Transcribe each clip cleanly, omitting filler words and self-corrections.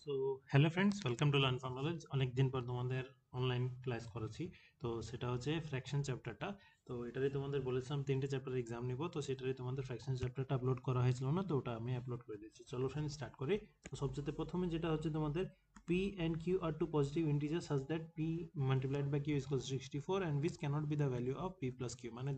So hello friends, welcome to learn from knowledge. অনেকদিন পর তোমাদের অনলাইন ক্লাস করাচ্ছি। তো সেটা হচ্ছে ফ্র্যাকশন চ্যাপ্টারটা। তো এটারই তোমাদের বলেছিলাম তিনটে চ্যাপ্টার এক্সাম নিব, তো সেটারই তোমাদের ফ্র্যাকশন চ্যাপ্টারটা আপলোড করা হয়েছিল না, তো ওটা আমি আপলোড করে দিচ্ছি। চলো ফ্রেন্ডস স্টার্ট করি। তো সবচেয়ে প্রথমে যেটা হচ্ছে তোমাদের P and Q are two positive integer such that P multiplied by Q equals 64 and which cannot be the value of P plus Q. মানে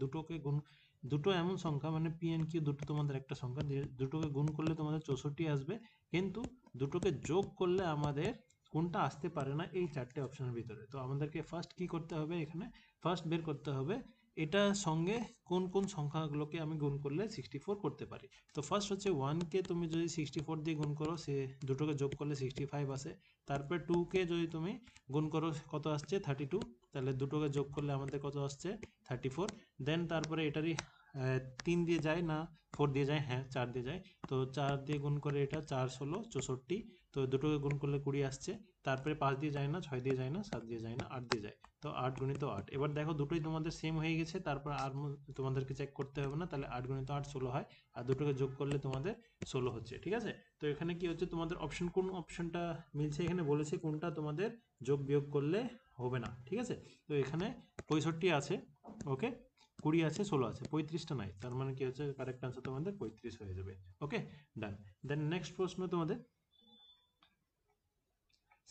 দুটো এমন সংখ্যা, মানে পি অ্যান্ড কিউ দুটো তোমাদের একটা সংখ্যা, দুটোকে গুণ করলে তোমাদের 64 আসবে, কিন্তু দুটোকে যোগ করলে আমাদের কোনটা আসতে পারে না এই চারটে অপশনের ভিতরে। তো আমাদেরকে ফার্স্ট কি করতে হবে, এখানে ফার্স্ট বের করতে হবে এটার সঙ্গে কোন কোন সংখ্যাগুলোকে আমি গুণ করলে 64 করতে পারি। তো ফার্স্ট হচ্ছে 1কে তুমি যদি 64 দিয়ে গুণ করো, সে দুটোকে যোগ করলে 65 আসে। তারপরে 2কে যদি তুমি গুণ করো কত আসছে 32, তাহলে দুটোকে যোগ করলে আমাদের কত আসছে 34। দেন তারপরে এটারই 3 দিয়ে যায় না 4 দিয়ে যায়, হ্যাঁ 4 দিয়ে যায়। তো 4 দিয়ে গুণ করে এটা 4 ষোলো 64, তো দুটোকে গুণ করলে 20 আসছে। তারপরে 5 দিয়ে যায় না, 6 দিয়ে যায় না, 7 দিয়ে যায় না, 8 দিয়ে যায়। তো 8 গুণিত 8, এবার দেখো দুটোই তোমাদের সেম হয়ে গেছে। তারপর আর তোমাদেরকে চেক করতে হবে না, তাহলে 8 গুণিত 8 16 হয়, আর দুটোকে যোগ করলে তোমাদের 16 হচ্ছে। ঠিক আছে, তো এখানে কি হচ্ছে তোমাদের অপশন, কোন অপশনটা মিলছে এখানে বলেছে, কোনটা তোমাদের যোগ বিয়োগ করলে হবে না। ঠিক আছে, তো এখানে 65 আছে, ওকে, 20 আছে, 16 আছে, 35টা নাই, তার মানে কি হচ্ছে কারেক্ট আনসার তোমাদের 35 হয়ে যাবে। ওকে, ডান। দেন নেক্সট প্রশ্ন তোমাদের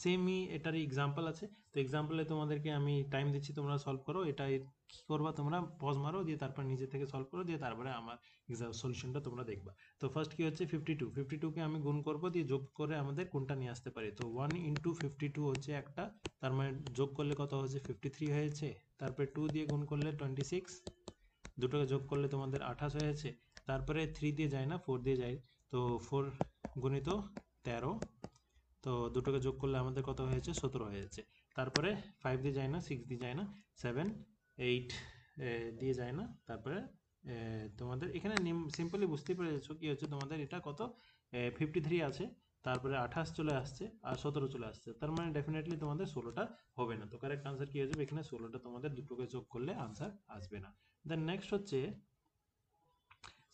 সেমই, এটারই এক্সাম্পল আছে। তো এক্সাম্পলে তোমাদেরকে আমি টাইম দিচ্ছি, তোমরা সলভ করো। এটা কি করবা, তোমরা পজ মারো, দিয়ে তারপর নিজে থেকে সলভ করো, দিয়ে তারপরে আমার সলিউশনটা তোমরা দেখবা। তো ফার্স্ট কি হচ্ছে 52কে আমি গুণ করবো, দিয়ে যোগ করে আমাদের কোনটা নিয়ে আসতে পারি। তো 1 × 52 হচ্ছে একটা, তার মানে যোগ করলে কত হচ্ছে 53 হয়েছে। তারপরে 2 দিয়ে গুণ করলে 26, দুটোকে যোগ করলে তোমাদের 28 হয়েছে। তারপরে 3 দিয়ে যায় না, 4 দিয়ে যায়, তো 4 গুণিত 13, তো দুটোকে যোগ করলে আমাদের কত হয়েছে 17 হয়েছে। তারপরে 5 দিয়ে যায় না, 6 দিয়ে যায় না, 7 8 দিয়ে যায় না। তারপরে তোমাদের এখানে সিম্পলি বুঝতেই পেরেছো কি হচ্ছে তোমাদের এটা কত 53 আছে, তারপরে 28 চলে আসছে, আর 17 চলে আসছে, তার মানে ডেফিনেটলি তোমাদের 16টা হবে না। তো কারেক্ট আনসার কি হয়ে যাবে এখানে, 16টা তোমাদের দুটোকে যোগ করলে আনসার আসবে না। দেন নেক্সট হচ্ছে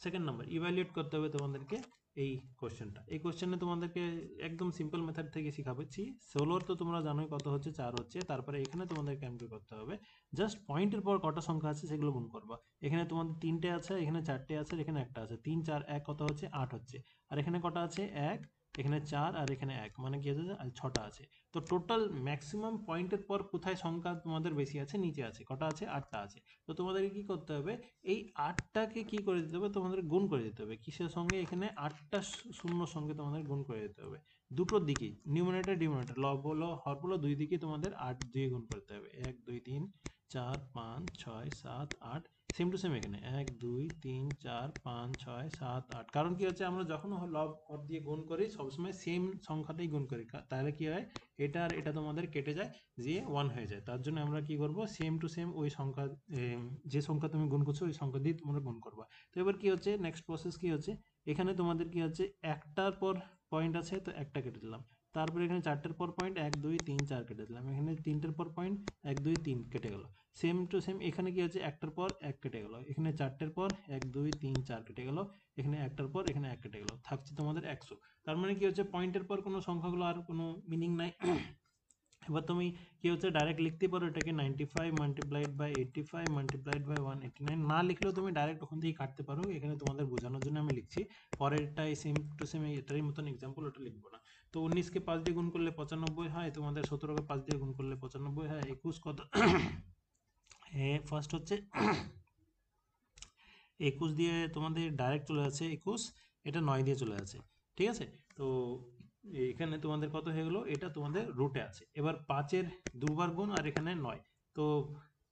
সেকেন্ড নাম্বার, ইভ্যালুয়েট করতে হবে তোমাদেরকে এই কোশ্চেনটা। এই কোশ্চেনে তোমাদেরকে একদম সিম্পল মেথড থেকে শিখাচ্ছি। 16 তো তোমরা জানোই কত হচ্ছে, 4 হচ্ছে। তারপরে এখানে তোমাদেরকে এমন করতে হবে, জাস্ট পয়েন্টের পর কটা সংখ্যা আছে সেগুলো গুণ করবা। এখানে তোমাদের 3টে আছে, এখানে 4টে আছে, আর এখানে একটা আছে। 3 4 1 কত হচ্ছে 8 হচ্ছে। আর এখানে কটা আছে 1, এখানে 4, আর এখানে 1, মানে কি হচ্ছে 6টা আছে। তো টোটাল ম্যাক্সিমাম পয়েন্টের পর কোথায় সংখ্যা তোমাদের বেশি আছে, নিচে আছে, কটা আছে 8টা আছে। তো তোমাদেরকে কি করতে হবে, এই 8টাকে কি করে দিতে হবে, তোমাদের গুণ করে দিতে হবে। কিসের সঙ্গে, এখানে 8টা শূন্যর সঙ্গে তোমাদের গুণ করে দিতে হবে। দুটোর দিকেই, নিউমারেটর ডিনোমিনেটর, লব বলো হর বলো, দুই দিকে তোমাদের 8 দিয়ে গুণ করতে হবে। 1 2 3 4 5 6 7 8, সেম টু সেম এখানে 1 2 3 4 5 6 7 8। কারণ কি হচ্ছে, আমরা যখন লব হর দিয়ে গুণ করি সবসময় সেম সংখ্যাটাই গুণ করি, তাহলে কি হয় এটা আর এটা তোমাদের কেটে যায়, দিয়ে 1 হয়ে যায়। তার জন্য আমরা কি করব, সেম টু সেম ওই সংখ্যা, যে সংখ্যা তুমি গুণ করছো ওই সংখ্যা দিয়ে তোমরা গুণ করবা। তো এবার কি হচ্ছে নেক্সট প্রসেস কি হচ্ছে, এখানে তোমাদের কি হচ্ছে একটার পর পয়েন্ট আছে, তো একটা কেটে দিলাম। তারপরে এখানে 4টের পর পয়েন্ট 1 2 3 4 কেটে দিলাম। এখানে 3টের পর পয়েন্ট 1 2 3 কেটে গেল। সেম টু সেম এখানে কি হচ্ছে একটার পর 1 কেটে গেল, এখানে 4টের পর 1 2 3 4 কেটে গেল, এখানে একটার পর এখানে 1 কেটে গেল, থাকছে তোমাদের 100। তার মানে কি হচ্ছে পয়েন্টের পর কোনো সংখ্যাগুলো আর কোনো মিনিং নাই। এবার তুমি কি হচ্ছে ডাইরেক্ট লিখতে পারো এটাকে 95 মাল্টিপ্লাইড বাই 85 মাল্টিপ্লাইড বাই 189, না লিখলেও তুমি ডাইরেক্ট ওখান থেকে কাটতে পারো। এখানে তোমাদের বোঝানোর জন্য আমি লিখছি, পরেরটাই সেম টু সেম এটারই মতন এক্সাম্পল, ওটা লিখবো না। তো 19কে 5 দিয়ে গুণ করলে 95 হয়, তোমাদের 17কে 5 দিয়ে গুণ করলে 95 হয়, 21 কত ফার্স্ট হচ্ছে 21 দিয়ে তোমাদের ডাইরেক্ট চলে যাচ্ছে 21, এটা 9 দিয়ে চলে যাচ্ছে। ঠিক আছে, তো এখানে তোমাদের কত হয়ে গেলো, এটা তোমাদের রুটে আছে। এবার 5-এর দুবার গুণ, আর এখানে 9, তো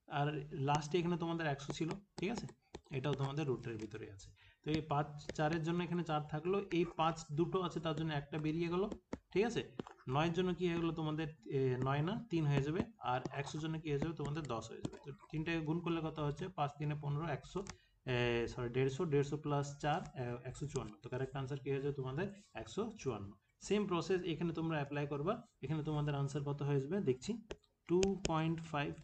আর লাস্টে এখানে তোমাদের 100 ছিল। ঠিক আছে, এটাও তোমাদের রুটের ভিতরে আছে। তো এই 5 4-এর জন্য এখানে 4 থাকলো, এই 5 দুটো আছে তার জন্য একটা বেরিয়ে গেল। ঠিক আছে, 9-এর জন্য কি হয়ে গেলো তোমাদের 9 না 3 হয়ে যাবে, আর 100 জন্য কি হয়ে যাবে তোমাদের 10 হয়ে যাবে। তো তিনটাকে গুণ করলে কত হচ্ছে 5 3 15 100, সরি 150 প্লাস 4 154। তো কারেক্ট আনসার কি হয়ে যাবে তোমাদের 154। সেম প্রসেস এখানে তোমরা অ্যাপ্লাই করবা। এখানে তোমাদের আনসার কত হয়ে যাবে দেখছি 2.5,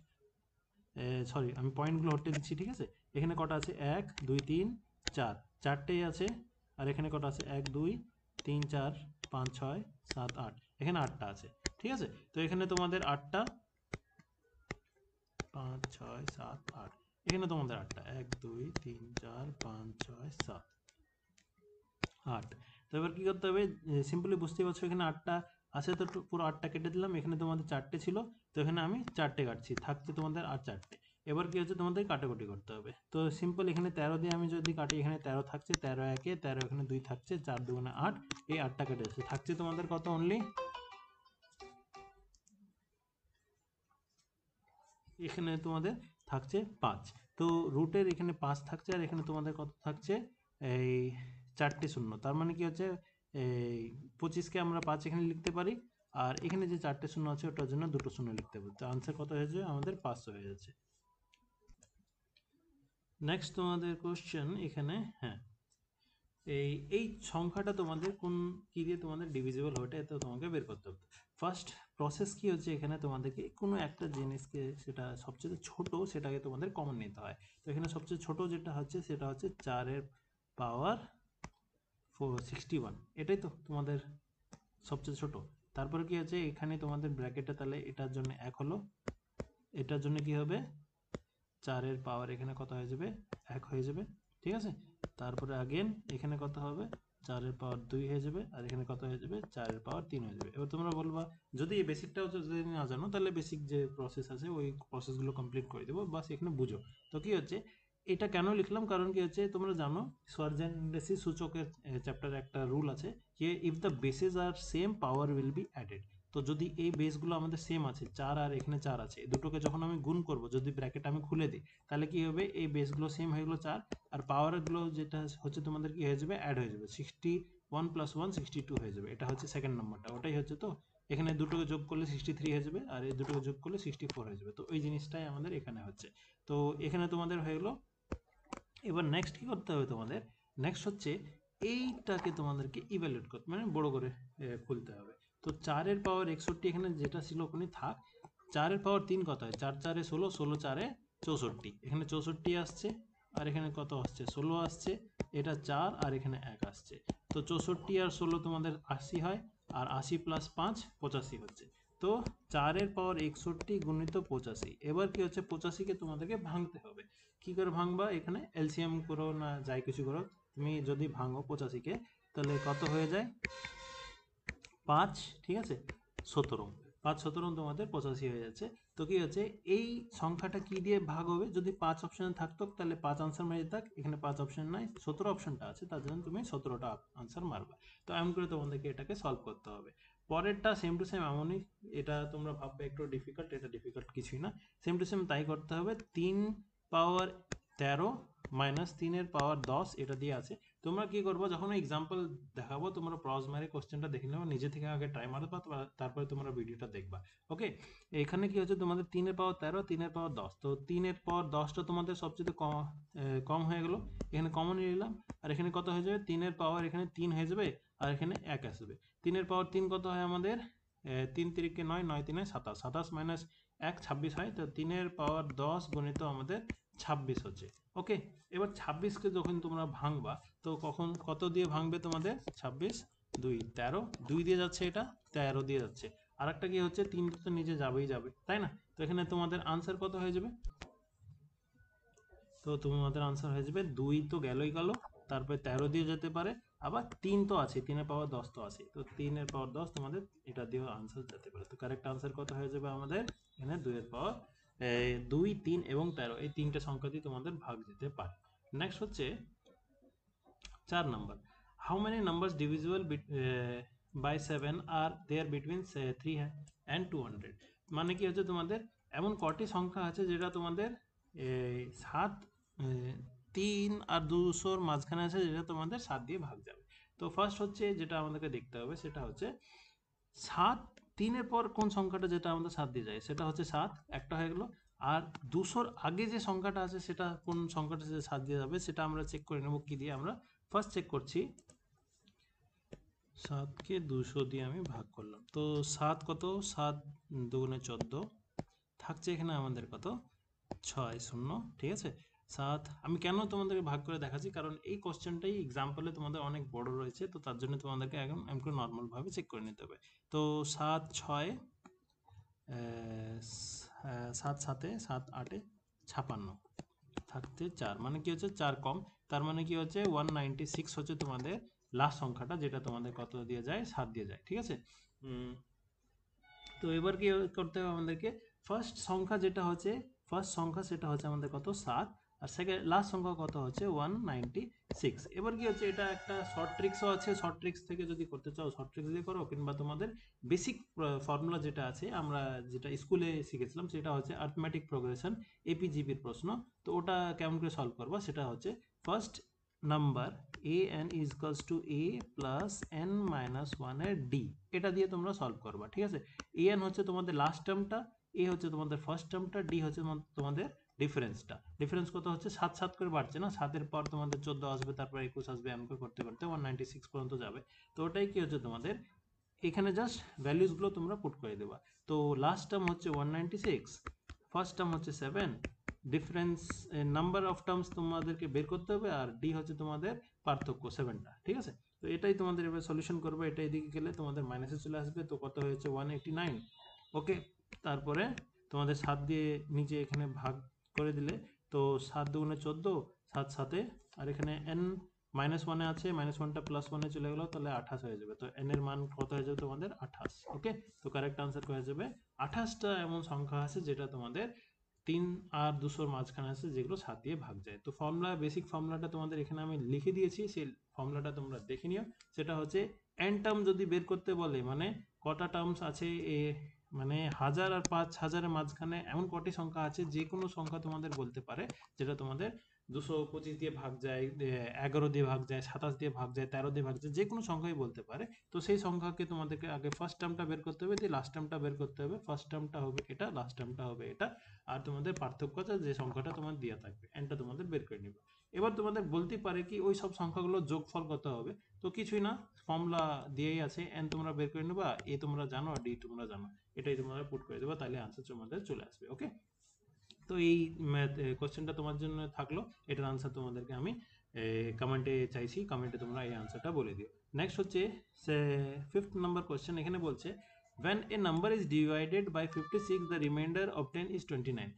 সরি আমি পয়েন্টগুলো হটে দিচ্ছি। ঠিক আছে, এখানে কটা আছে 1 2 3 4, চারটেই আছে। আর এখানে কটা আছে 1 2 3 4 5 6 7 8, এখানে 8টা আছে, ঠিক আছে। তো এখানে তোমাদের 8টা, 5 6 7 8, এখানে তোমাদের 8টা, 1 2 3 4 5 6 7 8। তো এবার কি করতে হবে, সিম্পলি বুঝতেই পারছো এখানে 8টা আছে, তো পুরো 8টা কেটে দিলাম। এখানে তোমাদের 4টে ছিল, তো এখানে আমি 4টে কাটছি, থাকছে তোমাদের আর 4টে। এবার কি হচ্ছে, তোমাদের কাটাকুটি করতে হবে। তো সিম্পল এখানে 13 দিয়ে আমি যদি কাটি, এখানে 13 থাকছে, 13 একে 13, এখানে 2 থাকছে, 4 2 8, এই 8টা কেটে যাচ্ছে, থাকছে তোমাদের কত, অনলি এখানে তোমাদের থাকছে 5। তো রুটের এখানে 5 থাকছে, আর এখানে তোমাদের কত থাকছে, এই 4টে শূন্য। তার মানে কি হচ্ছে, এই 25কে আমরা 5 এখানে লিখতে পারি, আর এখানে যে 4টে শূন্য আছে ওটার জন্য 2টো শূন্য লিখতে পারি। তো আনসার কত হয়েছে আমাদের, 500 হয়ে যাচ্ছে। নেক্সট তোমাদের কোশ্চেন এখানে, হ্যাঁ, এই সংখ্যাটা তোমাদের কোন কি দিয়ে তোমাদের ডিভিজিবল হবে, এটা তোমাকে বের করতে হবে। ফার্স্ট প্রসেস কি হচ্ছে, এখানে তোমাদেরকে কোনো একটা জিনিসকে, সেটা সবচেয়ে ছোট সেটাকে তোমাদের কমন নিতে হয়। তো এখানে সবচেয়ে ছোট যেটা হচ্ছে সেটা হচ্ছে 4 পাওয়ার 61, এটাই তো তোমাদের সবচেয়ে ছোট। তারপরে কি হচ্ছে, এখানে তোমাদের ব্র্যাকেটে তাহলে এটার জন্য 1 হলো, এটার জন্য কি হবে, 4 পাওয়ার এখানে কত হয়ে যাবে, 1 হয়ে যাবে, ঠিক আছে। তারপরে আগেন এখানে কত হবে, 4 পাওয়ার 2 হয়ে যাবে, আর এখানে কত হয়ে যাবে, 4 পাওয়ার 3 হয়ে যাবে। এবার তোমরা বলবা, যদি এই বেসিকটাও যদি না জানো, তাহলে বেসিক যে প্রসেস আছে ওই প্রসেসগুলো কমপ্লিট করে দেবো, বাস এখানে বুঝো। তো কি হচ্ছে, এটা কেন লিখলাম, কারণ কি হচ্ছে, তোমরা জানো সোয়ার্জেনডেসি সূচকের চ্যাপ্টারে একটা রুল আছে যে if the bases are same power will be added. তো যদি এই বেসগুলো আমাদের সেম আছে, 4 আর এখানে 4 আছে, এই দুটোকে যখন আমি গুণ করব, যদি ব্র্যাকেট আমি খুলে দিই, তাহলে কি হবে, এই বেসগুলো সেম হয়ে গেলো 4, আর পাওয়ারগুলো যেটা হচ্ছে তোমাদের কি হয়ে যাবে, অ্যাড হয়ে যাবে, 61 + 1 62 হয়ে যাবে। এটা হচ্ছে সেকেন্ড নম্বরটা, ওটাই হচ্ছে। তো এখানে দুটোকে যোগ করলে 63 হয়ে যাবে, আর এই দুটোকে যোগ করলে 64 হয়ে যাবে। তো ওই জিনিসটাই আমাদের এখানে হচ্ছে। তো এখানে তোমাদের হয়ে গেলো। এবার নেক্সট কি করতে হবে তোমাদের, নেক্সট হচ্ছে এইটাকে তোমাদেরকে ইভ্যালুয়েট করতে, মানে বড় করে খুলতে হবে। তো 4 পাওয়ার 61 এখানে যেটা ছিল ওখানে থাক। 4 পাওয়ার 3 কত হয়, 4 4 16, 16 4 64, এখানে 64 আসছে, আর এখানে কত আসছে, 16 আসছে, এটা 4, আর এখানে 1 আসছে। তো 64 আর 16 তোমাদের 80 হয়, আর 80 + 5 85 হচ্ছে। তো 4 পাওয়ার 61 গুণিত 85। এবার কি হচ্ছে, 85কে তোমাদেরকে ভাঙতে হবে। কি করে ভাঙবা, এখানে এলসিএম করো না যাই কিছু করো, তুমি যদি ভাঙো 85কে, তাহলে কত হয়ে যায়, 5, ঠিক আছে, 17, 5 17 তোমাদের 85 হয়ে যাচ্ছে। তো কি হচ্ছে, এই সংখ্যাটা কি দিয়ে ভাগ হবে, যদি 5 অপশনে থাকতো তাহলে 5 আনসার মেরে থাক, এখানে 5 অপশন নাই, 17 অপশনটা আছে, তার জন্য তুমি 17টা আনসার মারবা। তো এমন করে তোমাদেরকে এটাকে সলভ করতে হবে। পরেরটা সেম টু সেম এমনই, এটা তোমরা ভাববে একটু ডিফিকাল্ট, এটা ডিফিকাল্ট কিছুই না, সেম টু সেম তাই করতে হবে। 3 পাওয়ার 13 মাইনাস 3 পাওয়ার 10, এটা দিয়ে আছে। তোমরা কি করবো, যখন এক্সাম্পল দেখাবো তোমরা পজ মারে কোশ্চেনটা দেখে নেবো, নিজে থেকে আগে ট্রাই মারবা, তারপরে তোমরা ভিডিওটা দেখবা। ওকে, এখানে কি হচ্ছে, তোমাদের 3 পাওয়ার 13, 3 পাওয়ার 10, তো 3 পাওয়ার 10টা তোমাদের সবচেয়ে কম হয়ে গেল, এখানে কমন নিলাম, আর এখানে কত হয়ে যাবে, 3 পাওয়ার এখানে 3 হয়ে যাবে, আর এখানে 1 আসবে। 3 পাওয়ার 3 কত হয় আমাদের, 3 3 9, 9 3 27, 27 মাইনাস 1 26 হয়। তো 3 পাওয়ার 10 গণিত আমাদের 26 হচ্ছে। ওকে, এবার 26কে যখন তোমরা ভাঙবা, তো কখন কত দিয়ে ভাঙবে, তোমাদের 26 2 13, 2 দিয়ে যাচ্ছে, এটা 13 দিয়ে যাচ্ছে, আর একটা কি হচ্ছে, 3 তো নিচে যাবেই যাবে, তাই না। তো এখানে তোমাদের আনসার কত হয়ে যাবে, তো তোমাদের আনসার হয়ে যাবে 2 তো গেলই গেল, তারপরে 13 দিয়ে যেতে পারে, আবার 3 তো আছে, 3 পাওয়ার 10 তো আছে, তো 3 পাওয়ার 10 তোমাদের এটা দিয়েও আনসার যেতে পারে। তো কারেক্ট আনসার কত হয়ে যাবে আমাদের, এখানে 2 পাওয়ার 2 3 এবং 13, এই তিনটে সংখ্যা দিয়ে তোমাদের ভাগ যেতে পারে। নেক্সট হচ্ছে 4 number, how many numbers divisible by 7 are there between 3 and 200। মানে কি হচ্ছে, তোমাদের এমন কটি সংখ্যা আছে যেটা তোমাদের 7, 3 আর 200 মাঝখানে আছে, যেটা তোমাদের 7 দিয়ে ভাগ যাবে। তো ফার্স্ট হচ্ছে যেটা আমাদেরকে দেখতে হবে, সেটা হচ্ছে 7, 3 পর কোন সংখ্যাটা যেটা আমাদের 7 দিয়ে যায়, সেটা হচ্ছে 7, একটা হয়ে গেল। আর 200-র আগে যে সংখ্যাটা আছে সেটা কোন সংখ্যাটা 7 দিয়ে যাবে, সেটা আমরা চেক করে নেব কি দিয়ে, আমরা ফার্স্ট চেক করছি, 7কে 200 দিয়ে আমি ভাগ করলাম, তো 7 কত, 7 2 14, থাকছে এখানে আমাদের কত, 6 0, ঠিক আছে। 7 আমি কেন তোমাদেরকে ভাগ করে দেখাচ্ছি, কারণ এই কোশ্চেনটাই এক্সাম্পলে তোমাদের অনেক বড় রয়েছে, তো তার জন্য তোমাদেরকে একদম নর্মাল ভাবে চেক করে নিতে হবে। তো 7 6 7 7 7 8 56 থাকতে 4, মানে কি হচ্ছে 4 কম, তার মানে কি হচ্ছে 196 হচ্ছে তোমাদের লাস্ট সংখ্যাটা, যেটা তোমাদের কত দিয়ে যায়, 7 দিয়ে যায়, ঠিক আছে। তো এবার কি করতে হবে আমাদেরকে, ফার্স্ট সংখ্যা যেটা হচ্ছে, ফার্স্ট সংখ্যা সেটা হচ্ছে আমাদের কত 7, আর সেকেন্ড লাস্ট সংখ্যা কত হচ্ছে 196। এবার কি হচ্ছে, এটা একটা শর্ট ট্রিক্সও আছে, শর্ট ট্রিক্স থেকে যদি করতে চাও শর্ট ট্রিক্স দিয়ে করো, কিংবা তোমাদের বেসিক ফর্মুলা যেটা আছে আমরা যেটা স্কুলে শিখেছিলাম সেটা হচ্ছে আর্থমেটিক প্রোগ্রেশন, এপিজিপির প্রশ্ন। তো ওটা কেমন করে সলভ করবো, সেটা হচ্ছে first number A N is equals two A plus N minus ওয়ানের ডি, এটা দিয়ে তোমরা সলভ করবা, ঠিক আছে। এ এন হচ্ছে তোমাদের লাস্ট টার্মটা, এ হচ্ছে তোমাদের ফার্স্ট টার্মটা, ডি হচ্ছে তোমাদের ডিফারেন্সটা। ডিফারেন্স কত হচ্ছে 7 7 করে বাড়ছে না, 7-এর পর তোমাদের 14 আসবে, তারপর 21 আসবে, এমন করে করতে করতে 196 পর্যন্ত যাবে। তো ওটাই কি হচ্ছে তোমাদের, এখানে জাস্ট ভ্যালুসগুলো তোমরা পুট করে দেবা। তো লাস্ট টার্ম হচ্ছে 196, ফার্স্ট টার্ম হচ্ছে 7, ডিফারেন্স নাম্বার অফ টার্মস তোমাদেরকে বের করতে হবে, আর ডি হচ্ছে তোমাদের পার্থক্য 7টা, ঠিক আছে। তো এটাই তোমাদের এবার সলিউশন করবে, এটা এদিকে গেলে তোমাদের মাইনাসে চলে আসবে, তো কত হয়েছে 189, ওকে। তারপরে তোমাদের 7 দিয়ে নিচে এখানে ভাগ করে দিলে, তো 7 দুগুণে 14, 7 7, আর এখানে এন মাইনাস ওয়ানে আছে, মাইনাস ওয়ানটা প্লাস ওয়ানে চলে গেলো, তাহলে 28 হয়ে যাবে। তো এন এর মান কত হয়ে যাবে তোমাদের 28, ওকে। তো কারেক্ট আনসার হয়ে যাবে 28টা এমন সংখ্যা আছে যেটা তোমাদের 3 আর 200-র মাঝখানে আছে, যেগুলো 7 দিয়ে ভাগ যায়। তো ফর্মুলা, বেসিক ফর্মুলাটা তোমাদের এখানে আমি লিখে দিয়েছি, সেই ফর্মুলাটা তোমরা দেখে নিও। সেটা হচ্ছে এন টার্ম যদি বের করতে বলে, মানে কটা টার্মস আছে মানে 1000 আর 5000-এর মাঝখানে এমন কটি সংখ্যা আছে, যে কোনো সংখ্যা তোমাদের বলতে পারে, যেটা তোমাদের 225 দিয়ে ভাগ যায়, 11 দিয়ে ভাগ যায়, 27 দিয়ে ভাগ যায়, 13 দিয়ে ভাগ যায়, যে কোনো সংখ্যাই বলতে পারে। তো সেই সংখ্যাকে তোমাদেরকে আগে ফার্স্ট টার্মটা বের করতে হবে, দিয়ে লাস্ট টার্মটা বের করতে হবে। ফার্স্ট টার্মটা হবে এটা, লাস্ট টার্মটা হবে এটা, আর তোমাদের পার্থক্যটা যে সংখ্যাটা তোমার দেওয়া থাকবে এনটা তোমাদের বের করে নিবে। এবার তোমাদের বলতে পারে কি ওই সব সংখ্যাগুলোর যোগফল কত হবে, তো কিছুই না, ফর্মুলা দিয়েই আছে, এন তোমরা বের করে নেবা, এ তোমরা জানো আর ডি তোমরা জানো, এটাই তোমরা পুট করে দেবা, তাহলে আনসার তোমাদের চলে আসবে, ওকে। তো এই কোশ্চেনটা তোমার জন্য থাকলো, এটার আনসার তোমাদেরকে আমি কমেন্টে চাইছি, কমেন্টে তোমরা এই আনসারটা বলে দিও। নেক্সট হচ্ছে ফিফথ নাম্বার কোশ্চেন, এখানে বলছে when a number is divided by 56 the remainder of 10 is 29,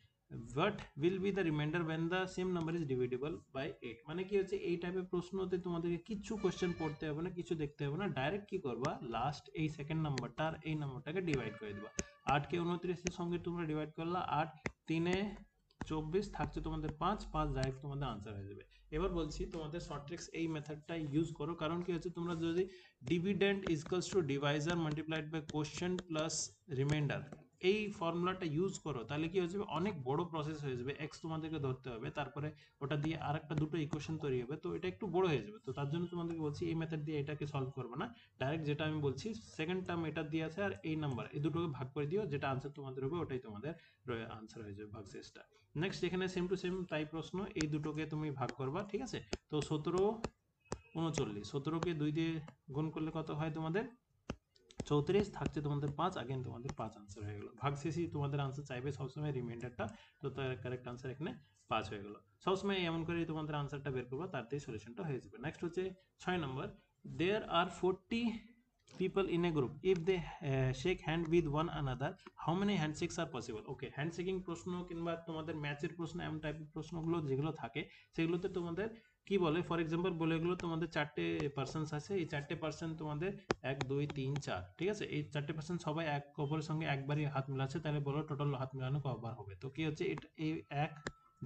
what will be the remainder when the same number is divisible by 8। মানে কি হচ্ছে, এই টাইপের প্রশ্নতে তোমাদেরকে কিছু কোশ্চেন পড়তে হবে না, কিছু দেখতে হবে না, ডাইরেক্ট কি করবা, লাস্ট এই সেকেন্ড নাম্বারটা আর এই নাম্বারটাকে ডিভাইড করে দিবা। 8কে 29-এর সঙ্গে তোমরা ডিভাইড করলা, 8 3-এ 24, থাকছে তোমাদের 5 5, ডাইরেক্ট তোমাদের আনসার হয়ে যাবে। এবার বলছি তোমাদের শর্ট ট্রিক্স এই মেথডটা ইউজ করো, কারণ কি হচ্ছে, তোমরা যদি dividend equals to divisor multiplied by quotient plus remainder এই ফর্মুলাটা ইউজ করো, তাহলে কি হয়ে যাবে, অনেক বড় প্রসেস হয়ে যাবে, এক্স তোমাদেরকে ধরতে হবে, তারপরে ওটা দিয়ে আর একটা দুটো ইকুয়েশন তৈরি হবে, তো এটা একটু বড় হয়ে যাবে। তো তার জন্য তোমাদেরকে বলছি এই মেথড দিয়ে এটাকে সলভ করবে না, ডাইরেক্ট যেটা আমি বলছি সেকেন্ড টার্ম এটা দিয়ে আছে, আর এই নাম্বার এই দুটোকে ভাগ করে দিও, যেটা আনসার তোমাদের হবে ওটাই তোমাদের আনসার হয়ে যাবে ভাগশেষটা। নেক্সট এখানে সেম টু সেম তাই প্রশ্ন, এই দুটোকে তুমি ভাগ করবা, ঠিক আছে। তো 17 39, 17কে 2 দিয়ে গুণ করলে কত হয় তোমাদের 34, থাকছে তোমাদের 5, আগেন তোমাদের 5 আনসার হয়ে গেল। ভাগশেষই তোমাদের আনসার চাইবে সবসময় রিমাইন্ডারটা, তো তার কারেক্ট আনসার এখানে 5 হয়ে গেল। সবসময় এমন করেই তোমাদের আনসারটা বের করবা, তারতেই সলিউশনটা হয়ে যাবে। নেক্সট হচ্ছে 6 নম্বর, দেয়ার আর 40 people in a group, if they shake hand with one another, how many handshakes are possible। Okay, handshaking প্রশ্ন কিংবা তোমাদের ম্যাচের প্রশ্ন, এমন টাইপের প্রশ্নগুলো যেগুলো থাকে, সেগুলোতে তোমাদের কি বলে, ফর এক্সাম্পল বলে গেলো তোমাদের 4টে পার্সনস আছে, এই 4টে পার্সন তোমাদের 1 2 3 4, ঠিক আছে, এই 4টে পার্সন সবাই এক অপরের সঙ্গে একবারই হাত মিলাচ্ছে, তাহলে বলো টোটাল হাত মিলানো কবার হবে। তো কি হচ্ছে, এটা এই 1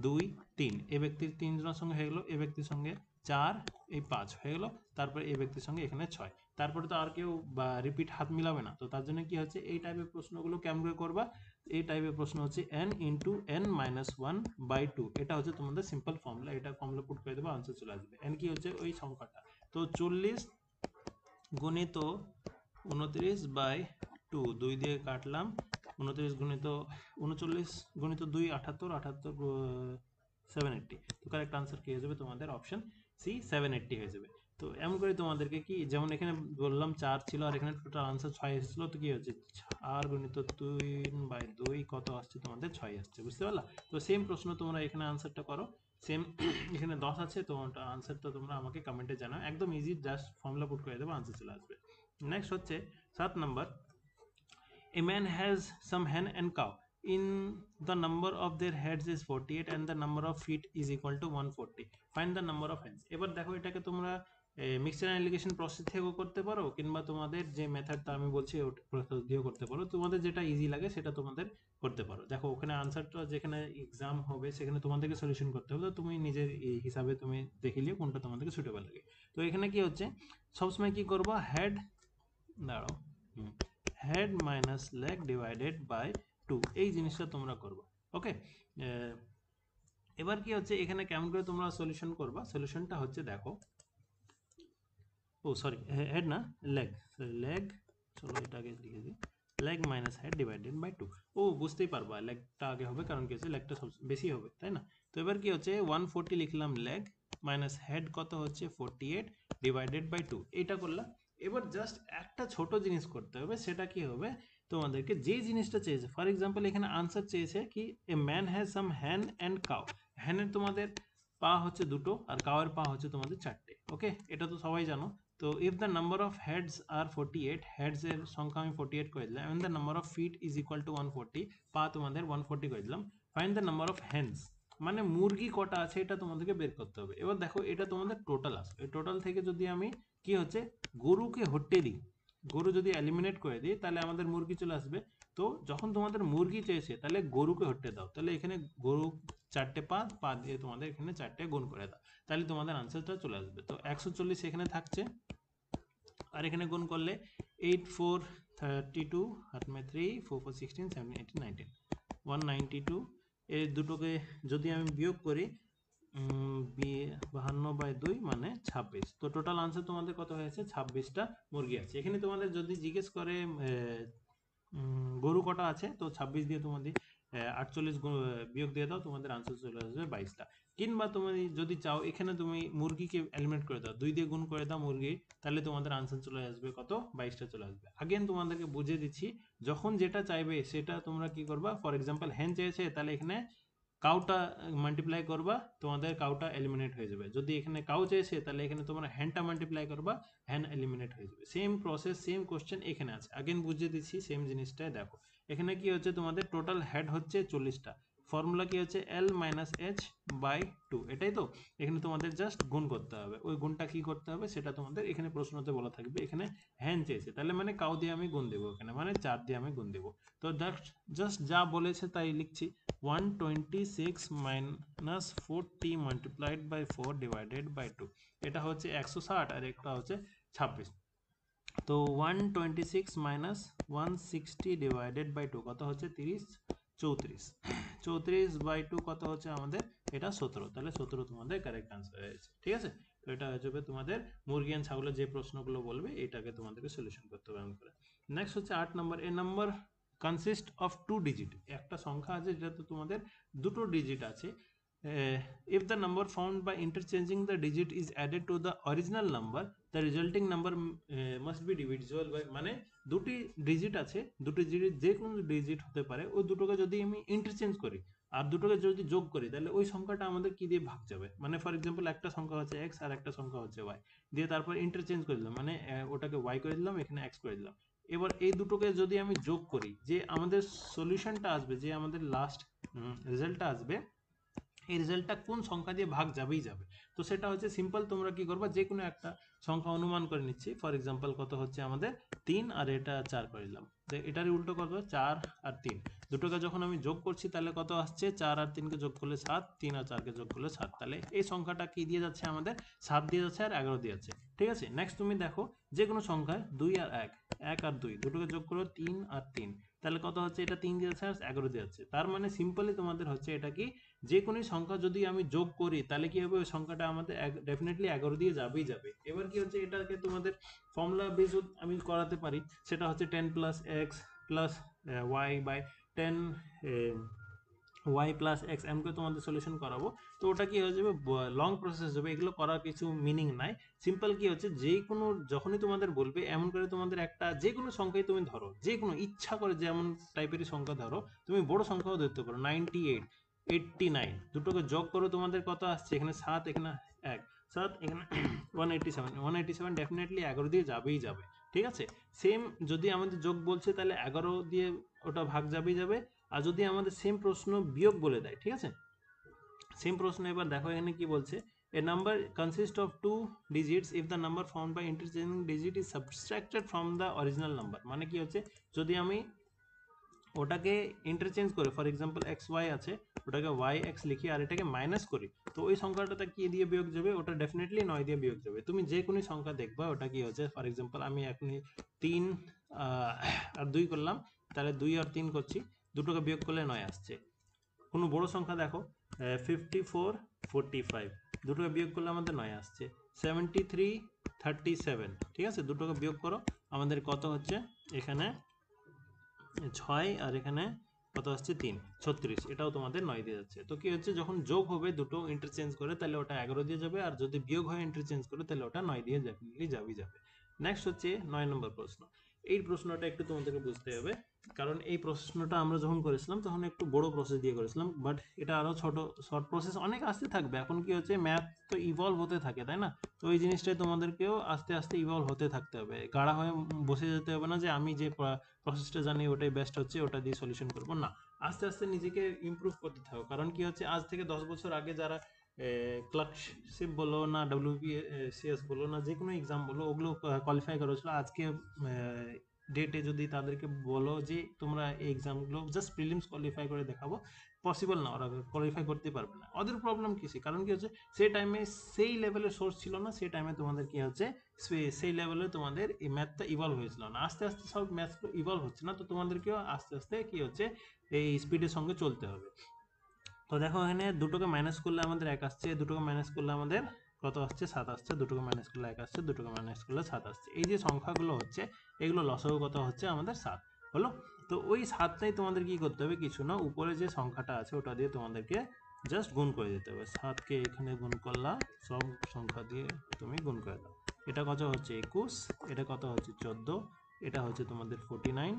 2 3, এই ব্যক্তির 3 জনের সঙ্গে হয়ে গেলো, এই ব্যক্তির সঙ্গে 4, এই 5 হয়ে গেলো, তারপরে এই ব্যক্তির সঙ্গে এখানে 6, তারপরে তো আর কেউ রিপিট হাত মিলাবে না। তো তার জন্য কি হচ্ছে, এই টাইপের প্রশ্নগুলো কেমন করে করবা, এই টাইপের প্রশ্ন হচ্ছে n ইন্টু n মাইনাস 1/2, এটা হচ্ছে তোমাদের সিম্পল ফর্মুলা, এটা ফর্মুলা পুট করে দেবো, আনসার চলে আসবে। n কি হচ্ছে ওই সংখ্যাটা, তো 40 গুণিত 29/2, 2 দিয়ে কাটলাম, 29 গুণিত 39 গুণিত 2 78, 78 780, তো কারেক্ট আনসার কি হয়ে যাবে তোমাদের অপশন সি 780 হয়ে যাবে। তো এমন করে তোমাদেরকে কি, যেমন এখানে বললাম 4 ছিল, আর এখানে টোটাল আনসার 6 এসেছিল, তো কি হচ্ছে 4 গুণিত 3/2 কত আসছে তোমাদের 6 আসছে, বুঝতে পারলা। তো সেম প্রশ্ন তোমরা এখানে আনসারটা করো, সেম এখানে 10 আছে, তো আনসারটা তোমরা আমাকে কমেন্টে জানাও, একদম ইজি, জাস্ট ফর্মুলা পুট করে দেবো, আনসার চলে আসবে। নেক্সট হচ্ছে 7 number, a man has some hen and cow. In the number of their heads is 48 and the number of feet is equal to 140. Find the number of hens. এবার দেখো এটাকে তোমরা mixture analysis process থেকেও করতে পারো, কিংবা তোমাদের যে মেথডটা আমি বলছি ওটা প্রসেস দিয়েও করতে পারো, তোমাদের যেটা ইজি লাগে সেটা তোমাদের করতে পারো। দেখো ওখানে আনসারটা যেখানে এক্সাম হবে সেখানে তোমাদেরকে সলিউশন করতে হবে, তো তুমি নিজের হিসাবে তুমি দেখে নিও কোনটা তোমাদেরকে সুটেবল লাগে। তো এখানে কি হচ্ছে, সবসময় কি করবো, হেড, দাঁড়াও, head minus leg divided by 2, এই জিনিসটা তোমরা করবে। ওকে, এবার কি হচ্ছে এখানে কেমন করে তোমরা সলিউশন করবা, সলিউশনটা হচ্ছে দেখো, ও সরি হেড না, লেগ, লেগ, চলো এটা আগে লিখে দিই, leg minus head divided by 2। ও বুঝতেই পারবা লেগটা আগে হবে, কারণ কি হচ্ছে লেগটা সব বেশি হবে, তাই না? তো এবার কি হচ্ছে 140 লিখলাম লেগ, মাইনাস হেড কত হচ্ছে 48 ডিভাইডেড বাই 2, এটা করলাম। এবার জাস্ট একটা ছোট জিনিস করতে হবে, সেটা কি হবে, তোমাদেরকে যে জিনিসটা চেয়েছে, ফর এক্সাম্পল এখানে আনসার চেয়েছে কি এ ম্যান হ্যাজ সাম হ্যান অ্যান্ড কাউ, হ্যানের তোমাদের পা হচ্ছে দুটো আর কাউয়ের পা হচ্ছে তোমাদের চারটে। ওকে, এটা তো সবাই জানো। তো if the number of heads are 48, heads এর সংখ্যা আমি 48 করে দিলাম, and the number of feet is equal to 140, পা তোমাদের 140 করে দিলাম, find the number of hens, মানে মুরগি কটা আছে এটা তোমাদেরকে বের করতে হবে। এবার দেখো এটা তোমাদের টোটাল আসবে, এই টোটাল থেকে যদি আমি কি হচ্ছে গরুকে হটে দিই, গরু যদি এলিমিনেট করে দিই তাহলে আমাদের মুরগি চলে আসবে। তো যখন তোমাদের মুরগি চেয়েছে তাহলে গরুকে হটে দাও, তাহলে এখানে গরু চারটে পা, পা দিয়ে তোমাদের এখানে চারটে গুণ করে দাও, তাহলে তোমাদের আনসারটা চলে আসবে। তো 140 এখানে থাকছে, আর এখানে গুণ করলে 8 4 32 হাত মে 3 4 4 16 17 18 19 192, এই দুটোকে যদি আমি বিয়োগ করি 52/2 মানে 26। তো টোটাল আনসার তোমাদের কত হয়েছে, 26টা মুরগি আছে। এখানে তোমাদের যদি জিজ্ঞেস করে গরু কটা আছে, তো 26 দিয়ে তোমাদের 48 বিয়োগ দিয়ে দাও, তোমাদের আনসার চলে আসবে 22টা। কিংবা তুমি যদি চাও এখানে তুমি মুরগিকে এলিমিনেট করে দাও, 2 দিয়ে গুণ করে দাও মুরগি, তাহলে তোমাদের আনসার চলে আসবে কত, 22টা চলে আসবে। আগেন তোমাদেরকে বুঝিয়ে দিচ্ছি, যখন যেটা চাইবে সেটা তোমরা কি করবা, ফর এক্সাম্পল হ্যান চেয়েছে তাহলে এখানে কাউটা মাল্টিপ্লাই করবা, তোমাদের কাউটা এলিমিনেট হয়ে যাবে। যদি এখানে কাউ চেয়েছে তাহলে এখানে তোমরা হ্যানটা মাল্টিপ্লাই করবা, হ্যান এলিমিনেট হয়ে যাবে। সেম প্রসেস, সেম কোশ্চেন এখানে আছে, আগেন বুঝিয়ে দিচ্ছি, সেম জিনিসটাই দেখো। এখানে কি হচ্ছে, তোমাদের টোটাল হেড হচ্ছে 40টা, ফর্মুলা কি হচ্ছে এল মাইনাস এইচ বাই 2, এটাই তো। এখানে তোমাদের জাস্ট গুণ করতে হবে, ওই গুণটা কি করতে হবে সেটা তোমাদের এখানে প্রশ্নতে বলা থাকবে। এখানে হ্যান চেয়েছে তাহলে মানে কাউ দিয়ে আমি গুণ দেবো, এখানে মানে 4 দিয়ে আমি গুণ দেবো। তো জাস্ট যা বলেছে তাই লিখছি, 126 minus 40 multiplied by 4 divided by 2, এটা হচ্ছে 160 আর একটা হচ্ছে 26। তো 126 মাইনাস 160 ডিভাইডেড বাই 2 কত হচ্ছে 30, 34, 34 বাই 2 কত হচ্ছে আমাদের, এটা 17, তাহলে 17 তোমাদের কারেক্ট আনসার হয়েছে। ঠিক আছে, তো এটা হয়ে যাবে তোমাদের মুরগি এন্ড ছাগলের যে প্রশ্নগুলো বলবে এটাকে তোমাদেরকে সলিউশন করতে হবে এমন করে। নেক্সট হচ্ছে 8 নম্বর, এ নাম্বার কনসিস্ট অফ 2 ডিজিট, একটা সংখ্যা আছে যেটাতে তোমাদের দুটো ডিজিট আছে। If the number found by interchanging the digit is added to the original number, the resulting number must be divisible by, মানে দুটি ডিজিট আছে, দুটি ডিজিট যে কোনো ডিজিট হতে পারে, ওই দুটোকে যদি আমি ইন্টারচেঞ্জ করি আর দুটোকে যদি যোগ করি তাহলে ওই সংখ্যাটা আমাদের কি দিয়ে ভাগ যাবে। মানে ফর এক্সাম্পল একটা সংখ্যা হচ্ছে x আর একটা সংখ্যা হচ্ছে y, দিয়ে তারপর ইন্টারচেঞ্জ করে দিলাম, মানে ওটাকে y করে দিলাম, এখানে x করে দিলাম। এবার এই দুটোকে যদি আমি যোগ করি, যে আমাদের সলিউশনটা আসবে, যে আমাদের লাস্ট রেজাল্টটা আসবে, এই রেজাল্টটা কোন সংখ্যা দিয়ে ভাগ যাবেই যাবে। তো সেটা হচ্ছে সিম্পল, তোমরা কি করবা, যে কোনো একটা সংখ্যা অনুমান করে নিচ্ছি, ফর এক্সাম্পল কত হচ্ছে আমাদের 3 আর এটা 4 করে দিলাম, এটারই উল্টো করবো 4 আর 3, দুটোকে যখন আমি যোগ করছি তাহলে কত আসছে, 4 আর 3 কে যোগ করলে 7, 3 আর 4 কে যোগ করলে 7, তাহলে এই সংখ্যাটা কি দিয়ে যাচ্ছে আমাদের, 7 দিয়ে যাচ্ছে আর 11 দিয়ে যাচ্ছে। ঠিক আছে, নেক্সট তুমি দেখো যে কোনো সংখ্যায় 2 আর 1, 1 আর 2 দুটোকে যোগ করো 3 আর 3, তাহলে কত হচ্ছে, এটা 3 দিয়ে যাচ্ছে আর 11 দিয়ে যাচ্ছে। তার মানে সিম্পলি তোমাদের হচ্ছে এটা কি, যে কোনো সংখ্যা যদি আমি যোগ করি তাহলে কি হবে, ওই সংখ্যাটা আমাদের ডেফিনেটলি 11 দিয়ে যাবেই যাবে। এবার কি হচ্ছে, এটাকে তোমাদের ফর্মুলা বেস আমি করাতে পারি, সেটা হচ্ছে 10 plus x plus y by 10 y plus x, এমকে তোমাদের সলিউশন করাবো। তো ওটা কি হয়ে যাবে, লং প্রসেস হবে, এগুলো করার কিছু মিনিং নাই। সিম্পল কি হচ্ছে, যে কোনো যখনই তোমাদের বলবে এমন করে তোমাদের একটা যে কোনো সংখ্যাই তুমি ধরো, যে কোনো ইচ্ছা করে যেমন টাইপেরই সংখ্যা ধরো, তুমি বড় সংখ্যাও ধরতে পারো 98, 189, দুটোকে যোগ করো তোমাদের কত আসছে, এখানে 7 এখানে 1, 7 এখানে 187, 187 ডেফিনেটলি 11 দিয়ে যাবেই যাবে, ঠিক আছে। সেম যদি আমাদের যোগ বলছে তাহলে 11 দিয়ে ওটা ভাগ যাবেই যাবে, আর যদি আমাদের সেম প্রশ্ন বিয়োগ বলে দেয়, ঠিক আছে, সেম প্রশ্ন এবার দেখো এখানে কি বলছে, a number consist of two digits if the number found by interchanging digit is subtracted from the original number. মানে কি হচ্ছে, যদি আমি ওটাকে ইন্টারচেঞ্জ করে, ফর এক্সাম্পল এক্স ওয়াই আছে, ওটাকে ওয়াই এক্স লিখি আর এটাকে মাইনাস করি, তো ওই সংখ্যাটা কি দিয়ে বিয়োগ যাবে, ওটা ডেফিনেটলি 9 দিয়ে বিয়োগ যাবে। তুমি যে কোনো সংখ্যা দেখবা ওটা কি হচ্ছে, ফর এক্সাম্পল আমি এখনই 3 আর 2 করলাম, তাহলে 2 আর 3 করছি, দুটোকে বিয়োগ করলে 9 আসছে। কোনো বড় সংখ্যা দেখো, 54 45, দুটোকে বিয়োগ করলে আমাদের 9 আসছে। 73 37, ঠিক আছে, দুটোকে বিয়োগ করো, আমাদের কত হচ্ছে, এখানে 6 আর এখানে কত আসছে 3, 36, এটাও তোমাদের 9 দিয়ে যাচ্ছে। তো কি হচ্ছে, যখন যোগ হবে দুটো ইন্টারচেঞ্জ করে তাহলে ওটা 11 দিয়ে যাবে, আর যদি বিয়োগ হয় ইন্টারচেঞ্জ করে তাহলে ওটা 9 দিয়ে ডেফিনেটলি যাবেই যাবে। নেক্সট হচ্ছে 9 নম্বর প্রশ্ন। এই প্রশ্নটা একটু তোমাদেরকে বুঝতে হবে, কারণ এই প্রশ্নটা আমরা যখন করেছিলাম তখন একটু বড় প্রসেস দিয়ে করেছিলাম, বাট এটা আরো ছোট শর্ট প্রসেস অনেক আসতে থাকবে। এখন কি হচ্ছে, ম্যাথ তো ইভলভ হতে থাকে, তাই না? তো এই জিনিসটাই তোমাদেরকেও আস্তে আস্তে ইভলভ হতে থাকতে হবে, গাড়া হয়ে বসে যেতে হবে না যে আমি যে প্রসেসটা জানি ওটাই বেস্ট হচ্ছে, ওটা দিয়ে সলিউশন করবো না। আস্তে আস্তে নিজেকে ইমপ্রুভ করতে থাকো, কারণ কি হচ্ছে, আজ থেকে 10 বছর আগে যারা ক্লার্কশিপ বলো না, ডব্লিউবিসিএস বলো না, যে কোনো এক্সাম বলো, ওগুলো কোয়ালিফাই করেছিল, আজকে ডেটে যদি তাদেরকে বলো যে তোমরা এই এক্সামগুলো জাস্ট প্রিলিমস কোয়ালিফাই করে দেখাবো, পসিবল না, ওরা কোয়ালিফাই করতে পারবে না। ওদের প্রবলেম কিসে, কারণ কি হচ্ছে, সেই টাইমে সেই লেভেলের সোর্স ছিল না, সেই টাইমে তোমাদের কি হচ্ছে, সেই লেভেলে তোমাদের এই ম্যাথটা ইভলভ হয়েছিল না। আস্তে আস্তে সব ম্যাথগুলো ইভলভ হচ্ছে না, তো তোমাদেরকেও আস্তে আস্তে কি হচ্ছে, এই স্পিডের সঙ্গে চলতে হবে। তো দেখো এখানে দুটোকে মাইনাস করলে আমাদের 1 আসছে, দুটোকে মাইনাস করলে আমাদের কত আসছে, 7 আসছে, দুটোকে মাইনাস করলে 1 আসছে, দুটোকে মাইনাস করলে 7 আসছে। এই যে সংখ্যাগুলো হচ্ছে, এগুলো লসাগু কত হচ্ছে আমাদের 7 হলো। তো ওই 7টাই তোমাদের কি করতে হবে, কিছু না, উপরে যে সংখ্যাটা আছে ওটা দিয়ে তোমাদেরকে জাস্ট গুণ করে দিতে হবে। 7কে এখানে গুণ করলা, সব সংখ্যা দিয়ে তুমি গুণ করে দাও। এটা কত হচ্ছে 21, এটা কত হচ্ছে 14, এটা হচ্ছে তোমাদের 49,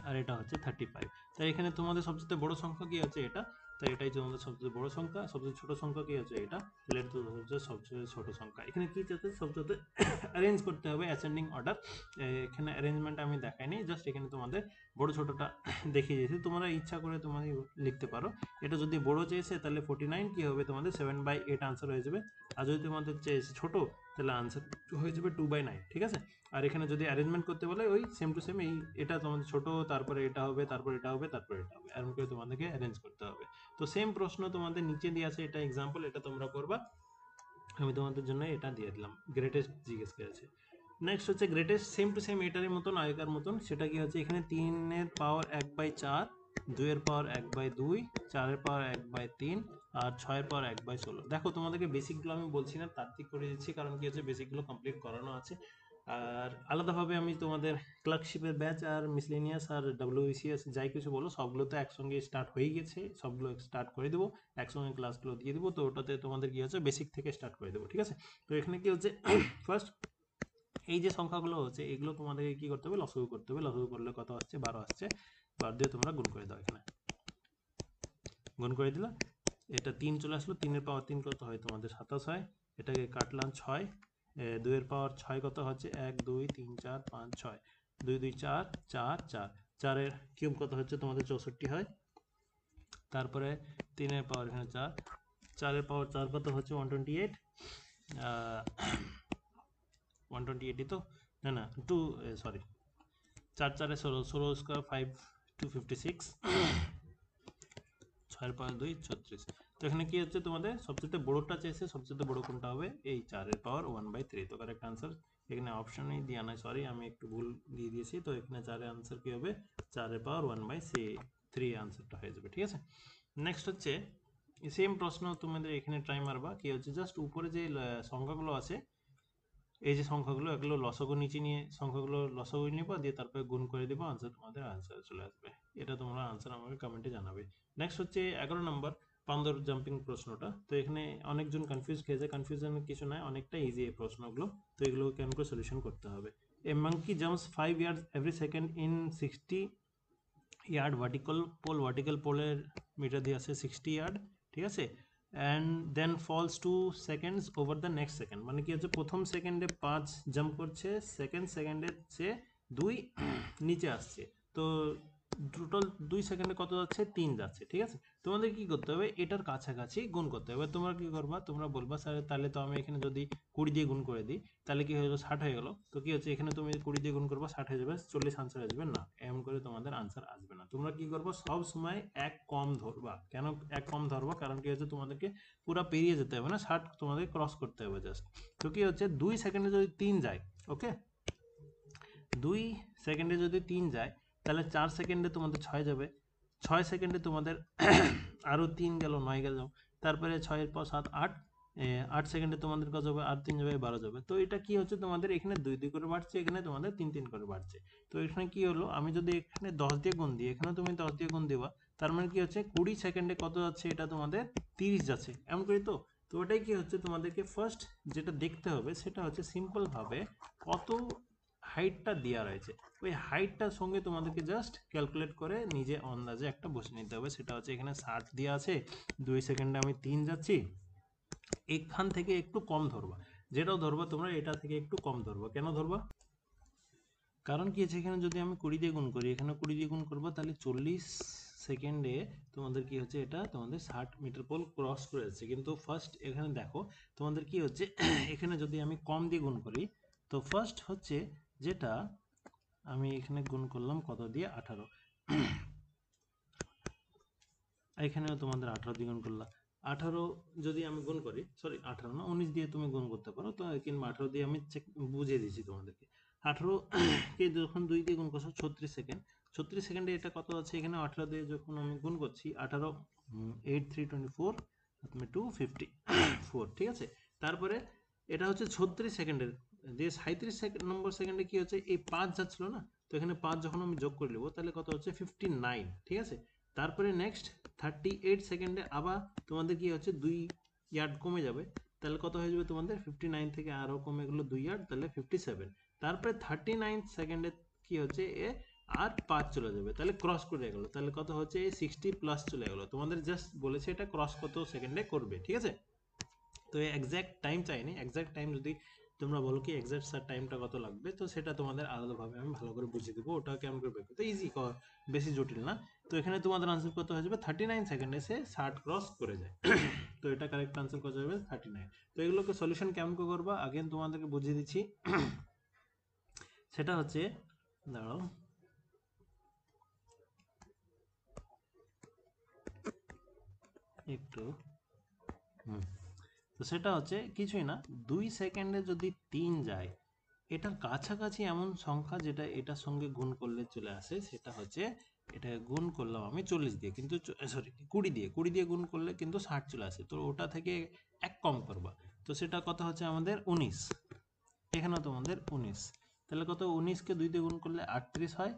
আর এটা হচ্ছে 35। তাই এখানে তোমাদের সবচেয়ে বড় সংখ্যা কি আছে, এটা, তাই এটাই তোমাদের সবচেয়ে বড় সংখ্যা। সবচেয়ে ছোট সংখ্যা কি আছে, এটা, তাহলে এটা হচ্ছে সবচেয়ে ছোট সংখ্যা। এখানে কি চাচ্ছে, সবচেয়ে অ্যারেঞ্জ করতে হবে অ্যাসেন্ডিং অর্ডার। এখানে অ্যারেঞ্জমেন্ট আমি দেখাইনি, জাস্ট এখানে তোমাদের বড় ছোটটা দেখিয়ে দিয়েছি, তোমরা ইচ্ছা করে তোমাদের লিখতে পারো। এটা যদি বড় চেয়েছে তাহলে 49 কি হবে, তোমাদের 7/8 আনসার হয়ে যাবে। আর যদি তোমাদের চেয়েছে ছোট, তাহলে আনসার হয়ে যাবে 2/9, ঠিক আছে। আর এখানে যদি অ্যারেঞ্জমেন্ট করতে বলে, ওই সেম টু সেম, এই এটা তোমাদের ছোট, তারপরে এটা হবে, তারপরে এটা হবে, তারপরে এটা হবে, এরকম করে তোমাদেরকে অ্যারেঞ্জ করতে হবে। তো সেম প্রশ্ন তোমাদের নিচে দিয়ে আছে, এটা এক্সাম্পল, এটা তোমরা করবা, আমি তোমাদের জন্য এটা দিয়ে দিলাম, গ্রেটেস্ট জিজ্ঞেস করেছে। নেক্সট হচ্ছে গ্রেটেস্ট, সেম টু সেম এটার মতন, আগেকার মতন। সেটা কি হচ্ছে, এখানে 3-এর পাওয়ার 1/4, 2-এর পাওয়ার 1/2, 4-এর পাওয়ার 1/3, আর 6-এর পাওয়ার 1/16। দেখো তোমাদেরকে বেসিকগুলো আমি বলছি না, তাত্ত্বিক করে দিচ্ছি, কারণ কি হচ্ছে, বেসিকগুলো কমপ্লিট করানো আছে। আর আলাদাভাবে আমি তোমাদের ক্লার্কশিপের ব্যাচ আর মিসলেনিয়াস আর ডব্লিউবিসিএস যাই কিছু বলো, সবগুলো তো একসঙ্গে স্টার্ট হয়ে গেছে, সবগুলো স্টার্ট করে দেবো, একসঙ্গে ক্লাসগুলো দিয়ে দেবো। তো ওটাতে তোমাদের কি হচ্ছে, বেসিক থেকে স্টার্ট করে দেবো, ঠিক আছে। তো এখানে কি হচ্ছে, ফার্স্ট এই যে সংখ্যাগুলো হচ্ছে, এগুলো তোমাদেরকে কি করতে হবে, লসাগু করতে হবে। লসাগু করলে কত আসছে, 12 আসছে, 12 দিয়ে তোমরা গুণ করে দাও, এখানে গুণ করে দিলা, এটা 3 চলে আসলো, 3-এর পাওয়ার 3 কত হয় তোমাদের 27 হয়, এটাকে কাটলাম 6, 2-এর পাওয়ার 6 কত হচ্ছে, 1 2 3 4 5 6, 2 2 4 4 4, 4-এর কিউব কত হচ্ছে তোমাদের 64 হয়। তারপরে 3-এর পাওয়ার এখানে 4, 4-এর পাওয়ার 4 কত হচ্ছে 128, 128 তো না না 2, সরি, 4 4 16, 16 স্কোয়ার 5 256, 6-এর পাওয়ার 2 36। তো এখানে কি হচ্ছে, তোমাদের সবচেয়ে বড়টা চেয়েছে, সবচেয়ে বড় কোনটা হবে, এই 4-এর পাওয়ার 1/3। তো কারেক্ট আনসার এখানে অপশনেই দেওয়া নাই, সরি আমি একটু ভুল দিয়ে দিয়েছি। তো এখানে 4-এর আনসার কি হবে, 4-এর পাওয়ার 1/3 আনসারটা হয়ে যাবে, ঠিক আছে। নেক্সট হচ্ছে সেম প্রশ্ন তোমাদের এখানে ট্রাই মারবা, কি হচ্ছে, জাস্ট উপরে যে সংখ্যাগুলো আছে, এই যে সংখ্যাগুলো, এগুলো লসাগু নিচে নিয়ে সংখ্যাগুলো লসাগু নিবা, দিয়ে তারপরে গুণ করে দিবা, আনসার তোমাদের আনসার চলে আসবে। এটা তোমরা আনসার আমাকে কমেন্টে জানাবে। নেক্সট হচ্ছে 11 নম্বর পান্দর জাম্পিং প্রশ্নটা। তো এখানে অনেকজন কনফিউজ খেয়েছে, কনফিউশনের কিছু নয়, অনেকটা ইজি এই প্রশ্নগুলো। তো এগুলো কেমন করে সলিউশন করতে হবে। A monkey jumps 5 years every second in 60 yard, vertical পোলের মিটার দিয়ে আছে 60 ইয়ার্ড, ঠিক আছে। And then falls 2 seconds over the next second, মানে কি হচ্ছে প্রথম সেকেন্ডে 5 জাম্প করছে, সেকেন্ড সেকেন্ডে সে 2 নিচে আসছে, তো টোটাল 2 সেকেন্ডে কত যাচ্ছে, 3 যাচ্ছে, ঠিক আছে। তোমাদের কি করতে হবে, এটার কাছাকাছি গুণ করতে হবে। তোমরা কি করবা, তোমরা বলবা স্যার তাহলে তো আমি এখানে যদি 20 দিয়ে গুণ করে দিই তাহলে কি হয়ে গেলো, 60 হয়ে গেল। তো কি হচ্ছে, এখানে তুমি 20 দিয়ে গুণ করবা 60 হয়ে যাবে, 40 আনসার আসবে না, এমন করে তোমাদের আনসার আসবে না। তোমরা কি করবো, সব সময় এক কম ধরবা। কেন এক কম ধরবা, কারণ কি হচ্ছে তোমাদেরকে পুরো পেরিয়ে যেতে হবে না, 60 তোমাদের ক্রস করতে হবে জাস্ট। তো কি হচ্ছে 2 সেকেন্ডে যদি 3 যায়, ওকে, 2 সেকেন্ডে যদি 3 যায় তাহলে 4 সেকেন্ডে তোমাদের 6 যাবে, 6 সেকেন্ডে তোমাদের আরও 3 গেল, 9 গেল, তারপরে 6-এর পর 7, 8, 8 সেকেন্ডে তোমাদের কত যাবে, আর 3 যাবে, 12 যাবে। তো এটা কি হচ্ছে তোমাদের এখানে 2 2 করে বাড়ছে, এখানে তোমাদের 3 3 করে বাড়ছে। তো এখানে কি হলো, আমি যদি এখানে 10 দিয়ে গুণ দিই, এখানে তুমি 10 দিয়ে গুণ দিবা, তার মানে কি হচ্ছে 20 সেকেন্ডে কত যাচ্ছে, এটা তোমাদের 30 যাচ্ছে, এমন করি তো। তো ওটাই কি হচ্ছে তোমাদেরকে ফার্স্ট যেটা দেখতে হবে সেটা হচ্ছে সিম্পলভাবে কত হাইটটা দেওয়া রয়েছে, ওই হাইটটার সঙ্গে তোমাদেরকে জাস্ট ক্যালকুলেট করে নিজে আন্দাজে একটা বসে নিতে হবে। সেটা হচ্ছে এখানে 60 দেওয়া আছে, 2 সেকেন্ডে আমি 3 যাচ্ছি, এখান থেকে একটু কম ধরবা, যেটাও ধরবা তোমরা এটা থেকে একটু কম ধরবা। কেন ধরবা, কারণ কি আছে, এখানে যদি আমি 20 দিয়ে গুণ করি, এখানে 20 দিয়ে গুণ করবো, তাহলে 40 সেকেন্ডে তোমাদের কি হচ্ছে, এটা তোমাদের 60 মিটার পোল ক্রস করে যাচ্ছে। কিন্তু ফার্স্ট এখানে দেখো তোমাদের কি হচ্ছে, এখানে যদি আমি কম দিয়ে গুণ করি, তো ফার্স্ট হচ্ছে যেটা আমি এখানে গুণ করলাম কত দিয়ে, 18, এখানেও তোমাদের 18 দিয়ে গুণ করলাম, 18 যদি আমি গুণ করি, সরি 18 না 19 দিয়ে তুমি গুণ করতে পারো, তো কিংবা 18 দিয়ে আমি চেক বুঝিয়ে দিচ্ছি তোমাদেরকে। 18 কে যখন 2 দিয়ে গুণ করছো 36 সেকেন্ড, 36 সেকেন্ডে এটা কত আছে, এখানে 18 দিয়ে যখন আমি গুণ করছি, 18 8 3 24 254, ঠিক আছে। তারপরে এটা হচ্ছে 36 সেকেন্ডের দিয়ে 37 নম্বর সেকেন্ডে কি হচ্ছে, এই 5 যাচ্ছিল না, তো এখানে 5 যখন আমি যোগ করে নেবো তাহলে কত হচ্ছে 59, ঠিক আছে। তারপরে নেক্সট 38 সেকেন্ডে আবার তোমাদের কি হচ্ছে 2 ইয়ার্ড কমে যাবে, তাহলে কত হয়ে যাবে তোমাদের 59 থেকে আরও কমে গেলো 2 ইয়ার্ড, তাহলে 57। তারপরে 39 সেকেন্ডে কি হচ্ছে এ আর 5 চলে যাবে, তাহলে ক্রস করে গেলো, তাহলে কত হচ্ছে 60 প্লাস চলে গেলো। তোমাদের জাস্ট বলেছে এটা ক্রস কত সেকেন্ডে করবে, ঠিক আছে। তো এক্স্যাক্ট টাইম চাইনি, এক্স্যাক্ট টাইম যদি তোমরা বলো কি এক্স্যাক্ট স্যার টাইমটা কত লাগবে, তো সেটা তোমাদের আলাদাভাবে আমি ভালো করে বুঝিয়ে দেবো, ওটা কেমন করে বের করতে, ইজি, বেশি জটিল না। তো এখানে তোমাদের আনসার কত হয়ে যাবে, 39 সেকেন্ডে সে 60 ক্রস করে যায়। তো এটা কারেক্ট আনসার কত যাবে, 39। তো এগুলোকে সলিউশন কেমন করে করবা, আগেন তোমাদেরকে বুঝিয়ে দিচ্ছি। সেটা হচ্ছে, দাঁড়াও একটু, তো সেটা হচ্ছে কিছুই না, 2 সেকেন্ডে যদি 3 যায়, এটার কাছাকাছি এমন সংখ্যা যেটা এটার সঙ্গে গুণ করলে চলে আসে, সেটা হচ্ছে এটা গুণ করলাম আমি 40 দিয়ে, কিন্তু সরি 20 দিয়ে গুণ করলে কিন্তু 60 চলে আসে, তো ওটা থেকে এক কম করবা। তো সেটা কত হচ্ছে আমাদের 19, এখানেও তোমাদের 19, তাহলে কত 19কে 2 দিয়ে গুণ করলে 38 হয়,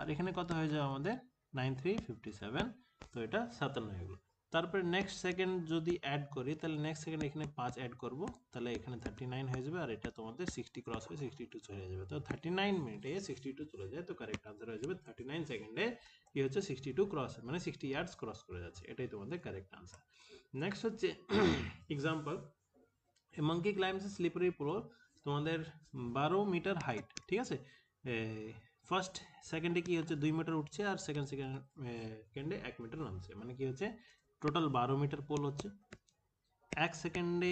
আর এখানে কত হয়ে যাবে আমাদের 9 3 57, তো এটা 57 হয়ে গেলো। তারপরে নেক্সট সেকেন্ড যদি অ্যাড করি, তাহলে নেক্সট সেকেন্ড এখানে 5 অ্যাড করব, তাহলে এখানে 39 হয়ে যাবে, আর এটা তোমাদের 60 ক্রস হয়ে 62 চলে যাবে। তো 39 মিনিটে 62 চলে যায়, তো কারেক্ট আনসার হয়ে যাবে 39 সেকেন্ডে কি হচ্ছে 62 ক্রস, মানে 60 ইয়ার্ডস ক্রস করে যাচ্ছে, এটাই তোমাদের কারেক্ট আনসার। নেক্সট হচ্ছে এক্সাম্পল, এ মাঙ্কি ক্লাইম্বস এ স্লিপারি ফ্লোর, তোমাদের 12 মিটার হাইট, ঠিক আছে। ফার্স্ট সেকেন্ডে কি হচ্ছে 2 মিটার উঠছে, আর সেকেন্ডে 1 মিটার নামছে, মানে কি হচ্ছে টোটাল 12 মিটার পোল হচ্ছে, 1 সেকেন্ডে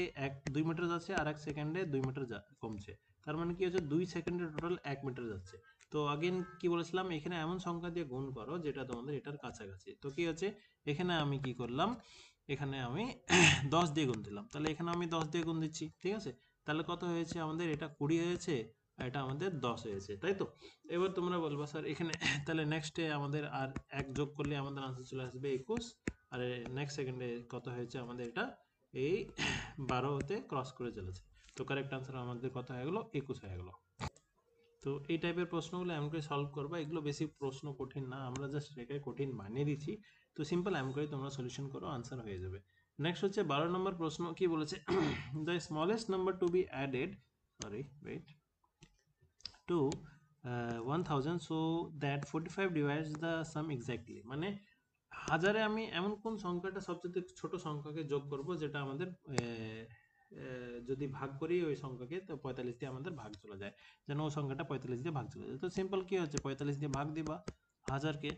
2 মিটার যাচ্ছে, আর 1 সেকেন্ডে 2 মিটার কমছে, তার মানে কি হচ্ছে 2 সেকেন্ডে টোটাল 1 মিটার যাচ্ছে। তো আগেন কি বলেছিলাম, এখানে এমন সংখ্যা দিয়ে গুণ করো যেটা তোমাদের এটার কাছাকাছি। তো কি হচ্ছে, এখানে আমি কি করলাম, এখানে আমি 10 দিয়ে গুণ দিলাম, তাহলে এখানে আমি 10 দিয়ে গুণ দিচ্ছি, ঠিক আছে। তাহলে কত হয়েছে আমাদের, এটা 20 হয়েছে, আর এটা আমাদের 10 হয়েছে, তাই তো। এবার তোমরা বলবা স্যার এখানে তাহলে নেক্সটে আমাদের আর 1 যোগ করলে আমাদের আনসার চলে আসবে 21, আর নেক্সট সেকেন্ডে কত হয়েছে আমাদের, এটা এই 12 হতে ক্রস করে চলেছে। তো কারেক্ট আনসার আমাদের কত হয়ে গেলো, 21 হয়ে গেলো। তো এই টাইপের প্রশ্নগুলো এমন করে সলভ করবা, এগুলো বেশি প্রশ্ন কঠিন না, আমরা জাস্ট এটাকে কঠিন বানিয়ে দিচ্ছি। তো সিম্পল এমন করে তোমরা সলিউশন করো, আনসার হয়ে যাবে। নেক্সট হচ্ছে 12 নম্বর প্রশ্ন, কি বলেছে, the smallest number to be added, sorry wait, to 1000, so that 45 divides the sum exactly, মানে হাজারে আমি এমন কোন সংখ্যাটা সবচেয়ে ছোট সংখ্যাকে যোগ করব যেটা আমাদের যদি ভাগ করি ওই সংখ্যাকে, তো 45 দিয়ে আমাদের ভাগ চলে যায়, যেন ওই সংখ্যাটা 45 দিয়ে ভাগ চলে যায়। তো সিম্পল কি হচ্ছে, 45 দিয়ে ভাগ দিবা হাজারকে,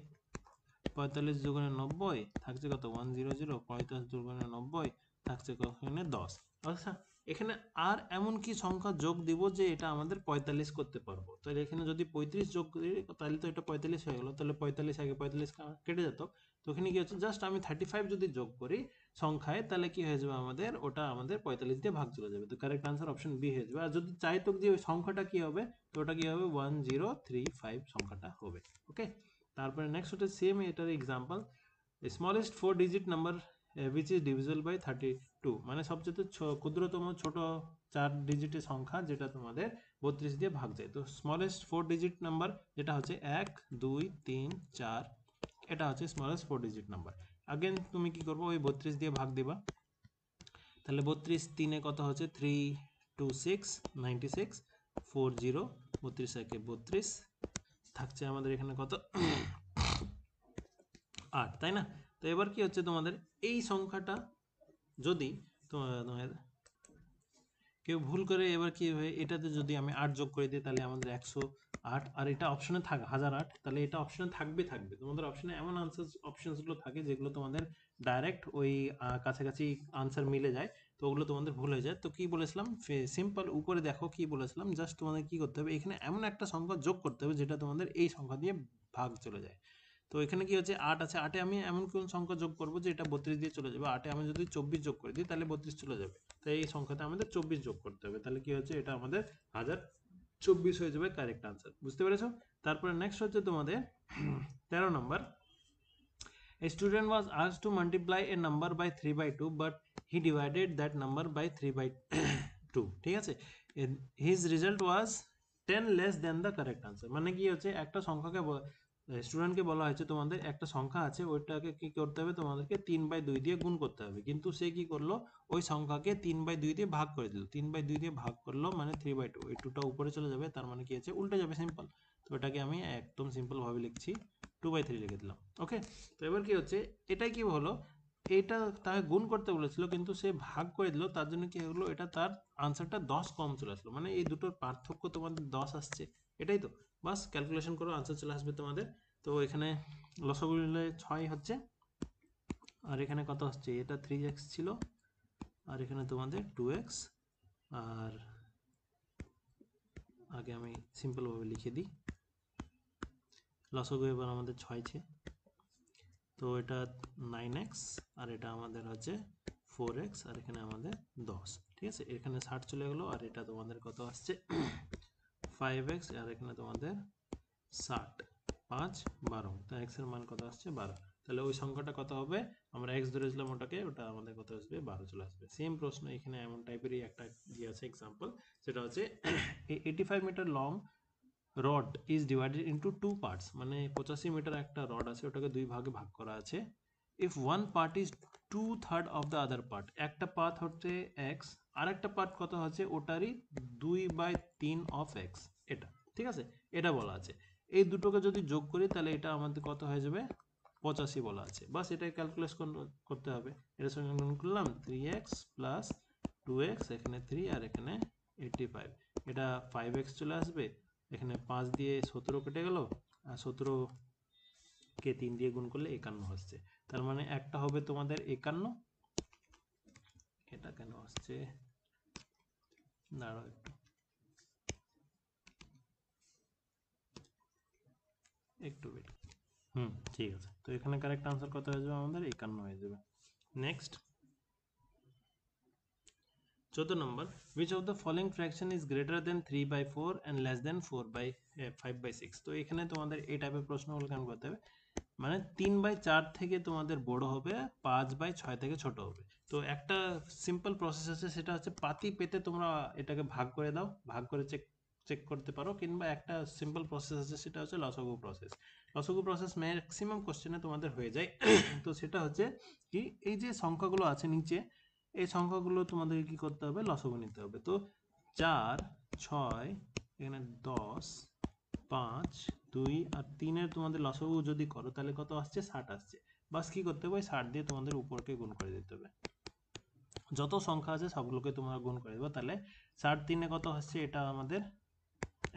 45 দুগুণে 90 থাকছে কত 100, 45 দুগুণে 90 থাকছে কখনো 10। আচ্ছা, এখানে আর এমন কি সংখ্যা যোগ দিব যে এটা আমাদের 45 করতে পারবো। তাহলে এখানে যদি 35 যোগ করি তাহলে তো এটা 45 হয়ে গেল, তাহলে 45 আগে 45 কেটে যেত। তো ওখানে কি হচ্ছে, জাস্ট আমি 35 যদি যোগ করি সংখ্যায়, তাহলে কি হয়ে যাবে আমাদের, ওটা আমাদের 45 দিয়ে ভাগ চলে যাবে। তো কারেক্ট আনসার অপশন বি হয়ে যাবে। আর যদি চাইতো যে ওই সংখ্যাটা কি হবে, তো ওটা কি হবে 1035 সংখ্যাটা হবে। ওকে, তারপরে নেক্সট হচ্ছে সেম এটার example, smallest 4 digit number which is divisible by 32, মানে সবচেয়ে ক্ষুদ্রতম ছোট 4 ডিজিটের সংখ্যা যেটা তোমাদের 32 দিয়ে ভাগ যায়। তো স্মলেস্ট 4 ডিজিট নাম্বার যেটা হচ্ছে 1 2 3 4, এটা হচ্ছে স্মলেস্ট 4 ডিজিট নাম্বার। अगेन তুমি কি করবে, ওই 32 দিয়ে ভাগ দিবা, তাহলে 32 3 কত হচ্ছে 3 2 6 96 40, 32 একে 32 থাকছে আমাদের এখানে কত 8, তাই না? তো এবার কি হচ্ছে তোমাদের এই সংখ্যাটা যদি তোমার কেউ ভুল করে, এবার কি হবে, এটাতে যদি আমি 8 যোগ করে দিই তাহলে আমাদের 108, আর এটা অপশনে থাকে 1008, তাহলে এটা অপশনে থাকবে তোমাদের অপশনে এমন আনসার অপশনসগুলো থাকে যেগুলো তোমাদের ডাইরেক্ট ওই কাছাকাছি আনসার মিলে যায়, তো ওগুলো তোমাদের ভুল হয়ে যায়। তো কি বলেছিলাম, সিম্পল উপরে দেখো কি বলেছিলাম, জাস্ট তোমাদের কি করতে হবে, এখানে এমন একটা সংখ্যা যোগ করতে হবে যেটা তোমাদের এই সংখ্যা দিয়ে ভাগ চলে যায়। তো এখানে কি হচ্ছে 8 আছে, 8 এ আমি এমন কোন সংখ্যা যোগ করব যে এটা 32 দিয়ে চলে যাবে, 8 এ আমি যদি 24 যোগ করে দিই তাহলে 32 চলে যাবে। তাই এই সংখ্যাতে আমাদের 24 যোগ করতে হবে, তাহলে কি হচ্ছে এটা আমাদের 1024 হয়ে যাবে কারেক্ট আনসার। বুঝতে পেরেছো? তারপরে নেক্সট হচ্ছে তোমাদের 13 নম্বর, a student was asked to multiply a number by 3/2 but he divided that number by 3/2, ঠিক আছে, his result was 10 less than the correct answer, মানে কি হচ্ছে একটা সংখ্যাকে স্টুডেন্টকে বলা হয়েছে তোমাদের একটা সংখ্যা আছে ওইটাকে কি করতে হবে, তোমাদেরকে 3/2 দিয়ে গুণ করতে হবে, কিন্তু সে কি করলো ওই সংখ্যাকে 3/2 দিয়ে ভাগ করে দিল, 3/2 দিয়ে ভাগ করলো মানে 3/2, এই 2টা উপরে চলে যাবে, তার মানে কি হচ্ছে উল্টে যাবে, সিম্পল। তো এটাকে আমি একদম সিম্পল ভাবে লিখছি 2/3 লিখে দিলাম। ওকে, তো এবার কি হচ্ছে, এটাই কি হলো, এটা তাকে গুণ করতে বলেছিল কিন্তু সে ভাগ করে দিল, তার জন্য কি হলো, এটা তার আনসারটা 10 কম চলে আসলো, মানে এই দুটোর পার্থক্য তোমাদের 10 আসছে, এটাই তো। বাস ক্যালকুলেশন করো, আনসার চলে আসবে তোমাদের। তো এখানে লসাগু নিলে 6 হচ্ছে, আর এখানে কত হচ্ছে, এটা 3x ছিল, আর এখানে তোমাদের 2x, আর আগে আমি সিম্পল ভাবে লিখে দিই, লসাগু এবার আমাদের 6 ছে, তো এটা 9x, আর এটা আমাদের হচ্ছে 4x, আর এখানে আমাদের 10, ঠিক আছে, এখানে 60 চলে গেলো, আর এটা তোমাদের কত আসছে 5x, আর এখানে তোমাদের 60, 5 12, তো x এর মান কত আসছে 12, তাহলে ওই সংখ্যাটা কত হবে, আমরা x ধরেছিলাম ওটাকে, ওটা আমাদের কত আসবে 12 চলে আসবে। সেম প্রশ্ন এখানে এমন টাইপেরই একটা দিয়ে আছে এক্সাম্পল, সেটা হচ্ছে 85 metre long rod is divided into 2 parts, মানে 85 মিটার একটা রড আছে ওটাকে দুই ভাগে ভাগ করা আছে, if one part is 2/3 of the other part, একটা পার্ট হচ্ছে x, আর একটা পার্ট কত হচ্ছে ওটারই 2/3 অফ x, এটা ঠিক আছে, এটা বলা আছে। এই দুটোকে যদি যোগ করি তাহলে এটা আমাদের কত হয়ে যাবে 85 বলা আছে, বাস এটাই ক্যালকুলেশন করতে হবে। এর সঙ্গে গুণ করলাম 3x প্লাস 2x, এখানে 3 আর এখানে 85, এটা 5x চলে আসবে, এখানে 5 দিয়ে 17 কেটে গেল, আর 17 কে 3 দিয়ে গুণ করলে 51 হচ্ছে, তার মানে একটা হবে তোমাদের 51, এটা কেন আসছে দাঁড়াও একটু, একটু ওয়েট, ঠিক আছে, তো এখানে কারেক্ট আনসার কত হয়ে যাবে আমাদের 51 হয়ে যাবে। Next 14 number, which of the following fraction is greater than 3/4 and less than 5/6, তো এখানে তোমাদের এই টাইপের প্রশ্নগুলো কেমন করতে হবে, মানে 3/4 থেকে তোমাদের বড় হবে, 5/6 থেকে ছোট হবে। তো একটা সিম্পল প্রসেস আছে, সেটা হচ্ছে পাতি পেতে তোমরা এটাকে ভাগ করে দাও, ভাগ করে চেক চেক করতে পারো, কিংবা একটা সিম্পল প্রসেস আছে সেটা হচ্ছে লসাগু প্রসেস। লসাগু প্রসেস ম্যাক্সিমাম কোশ্চেনে তোমাদের হয়ে যায়। তো সেটা হচ্ছে কি, এই যে সংখ্যাগুলো আছে নিচে, এই সংখ্যাগুলো তোমাদের কি করতে হবে, লসাগু নিতে হবে। তো 4 6 এখানে 10 5 2 আর 3 তোমাদের লসাগু যদি করো তাহলে কত আসছে 60 আসছে। বাস কি করতে হবে 60 দিয়ে তোমাদের উপরকে গুণ করে দিতে হবে, যত সংখ্যা আছে সবগুলোকে তোমরা গুণ করে দেবো। তাহলে 60 3 কত আসছে, এটা আমাদের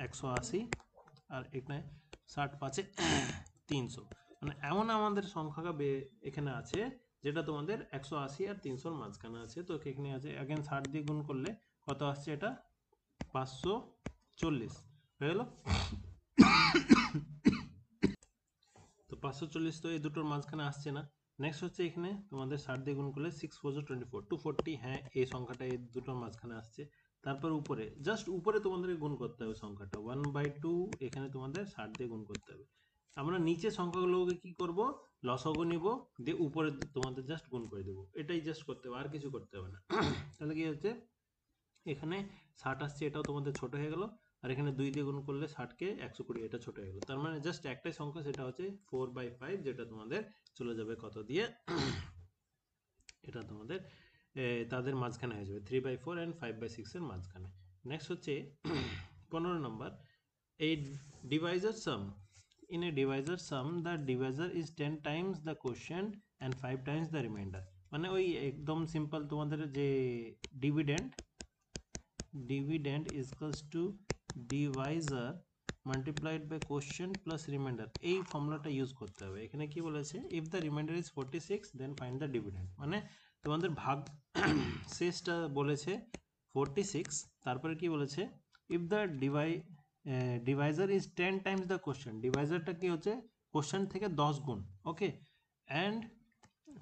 180, আর এখানে 60 5 300। মানে এমন আমাদের সংখ্যা এখানে আছে যেটা তোমাদের 180 আর 300 মাঝখানে আছে। তো এখানে আছে अगेन 60 দিয়ে গুণ করলে কত আসছে, এটা 540 হয়ে গেল। তো 540 তো এই দুটোর মাঝখানে আসছে না। নেক্সট হচ্ছে এখানে তোমাদের 60 দিয়ে গুণ করলে 6 4 24 240, হ্যাঁ এই সংখ্যাটা এই দুটোর মাঝখানে আসছে। তারপর উপরে জাস্ট উপরে তোমাদেরকে গুণ করতে হবে সংখ্যাটা 1/2, এখানে তোমাদের 60 দিয়ে গুণ করতে হবে। আমরা নিচে সংখ্যাগুলোকে কি করব, লসাগু নিব, দিয়ে উপরে তোমাদের জাস্ট গুণ করে দেবো, এটাই জাস্ট করতে হবে, আর কিছু করতে হবে না। তাহলে কি হচ্ছে এখানে 60 আসছে, এটাও তোমাদের ছোট হয়ে গেল, আর এখানে 2 দিয়ে গুণ করলে 60কে 120, এটা ছোট হয়ে গেল। তার মানে জাস্ট একটাই সংখ্যা, সেটা হচ্ছে 4/5, যেটা তোমাদের চলে যাবে কত দিয়ে, এটা তোমাদের তাদের মাঝখানে হয়ে যাবে 3/4 অ্যান্ড 5/6 এর মাঝখানে। নেক্সট হচ্ছে 15 নম্বর, a divisor sum. In a divisor sum, the divisor is 10 times the quotient and 5 times the remainder. মানে ওই একদম সিম্পল তোমাদের যে dividend is equals to divisor multiplied by quotient plus remainder, এই ফর্মুলাটা ইউজ করতে হবে। এখানে কি বলেছে, if the remainder is 46 then find the dividend, মানে তোমাদের ভাগ শেষটা বলেছে 46, তারপরে কি বলেছে if the divisor is 10 times the quotient, ডিভাইজারটা কি হচ্ছে কোশ্চেন থেকে 10 গুণ, ওকে, and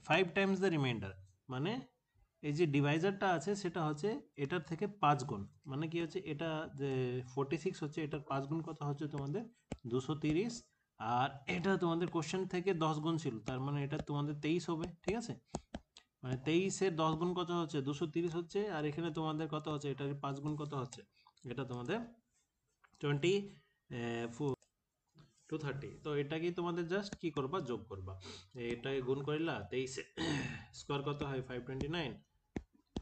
5 times the remainder, মানে এই যে ডিভাইজারটা আছে সেটা হচ্ছে এটার থেকে 5 গুণ, মানে কি হচ্ছে এটা যে 46 হচ্ছে এটার 5 গুণ কত হচ্ছে তোমাদের 230, আর এটা তোমাদের কোশ্চেন থেকে 10 গুণ ছিল, তার মানে এটা তোমাদের 23 হবে, ঠিক আছে। মানে 23-এর 10 গুণ কত হচ্ছে 230 হচ্ছে, আর এখানে তোমাদের কত হচ্ছে এটার 5 গুণ কত হচ্ছে, এটা তোমাদের 230। তো এটাকে তোমাদের জাস্ট কি করবা, যোগ করবা, এটাকে গুণ করিলা 23 স্কোয়ার কত হয় 529,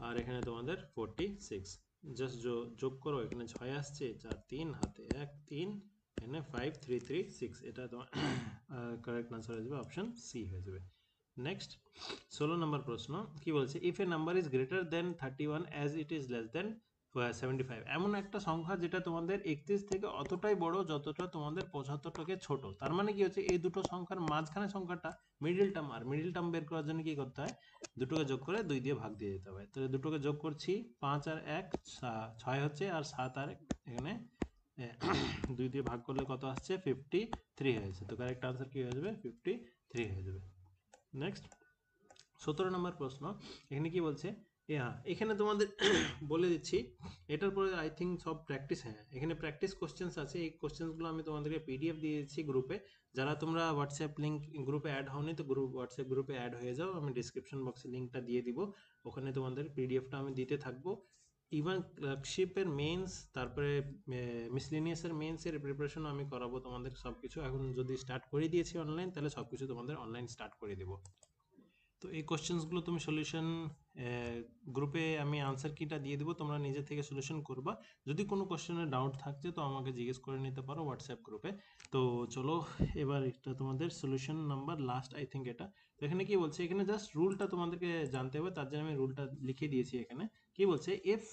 আর এখানে তোমাদের 46, জাস্ট যোগ করো, এখানে 6 আসছে, 4 3 হাতে 1 3, এখানে 5 3 3 6, এটা তোমার কারেক্ট আনসার হয়ে যাবে, অপশন সি হয়ে যাবে। নেক্সট 16 নম্বর প্রশ্ন কি বলছে, if A number is greater than 31 as it is less than 75, এমন একটা সংখ্যা যেটা তোমাদের 31 থেকে অতটাই বড় যতটা তোমাদের 75 থেকে ছোট। তার মানে কি হচ্ছে এই দুটো সংখ্যার মাঝখানে সংখ্যাটা মিডিল টার্ম, আর মিডিল টার্ম বের করার জন্য কি করতে হয়, দুটোকে যোগ করে 2 দিয়ে ভাগ দিয়ে দিতে হবে। তো দুটোকে যোগ করছি, 5 আর 1 6 হচ্ছে, আর 7 আর এখানে 2 দিয়ে ভাগ করলে কত আসছে 53 হয়েছে। তো কারেক্ট আনসার কি হয়ে যাবে 53 হয়ে যাবে। নেক্সট 17 নম্বর প্রশ্ন, এখানে কি বলছে, হ্যাঁ এখানে তোমাদের বলে দিচ্ছি, এটার পরে আই থিঙ্ক সব প্র্যাকটিস, হ্যাঁ এখানে প্র্যাকটিস কোশ্চেন্স আছে, এই কোশ্চেন্সগুলো আমি তোমাদেরকে পিডিএফ দিয়ে দিচ্ছি গ্রুপে, যারা তোমরা হোয়াটসঅ্যাপ লিঙ্ক গ্রুপে অ্যাড হওনি তো হোয়াটসঅ্যাপ গ্রুপে অ্যাড হয়ে যাও, আমি ডিসক্রিপশন বক্সে লিঙ্কটা দিয়ে দিব, ওখানে তোমাদের পিডিএফটা আমি দিতে থাকবো। ইভেন ক্লার্কশিপের মেন্স, তারপরে মিসলেনিয়াসের মেন্সের প্রিপারেশন আমি করাবো তোমাদের, সব কিছু এখন যদি স্টার্ট করে দিয়েছি অনলাইন, তাহলে সব কিছু তোমাদের অনলাইন স্টার্ট করে দেবো। তো এই কোশ্চেন্সগুলো তুমি সলিউশন গ্রুপে আমি আনসার কিটা দিয়ে দেবো, তোমরা নিজে থেকে সলিউশন করবা। যদি কোনো কোশ্চেনের ডাউট থাকছে তো আমাকে জিজ্ঞেস করে নিতে পারো হোয়াটসঅ্যাপ গ্রুপে। তো চলো এবার এটা তোমাদের solution number last I think এটা। তো এখানে কি বলছে, এখানে জাস্ট রুলটা তোমাদেরকে জানতে হবে, তার জন্য আমি রুলটা লিখে দিয়েছি এখানে। কি বলছে, if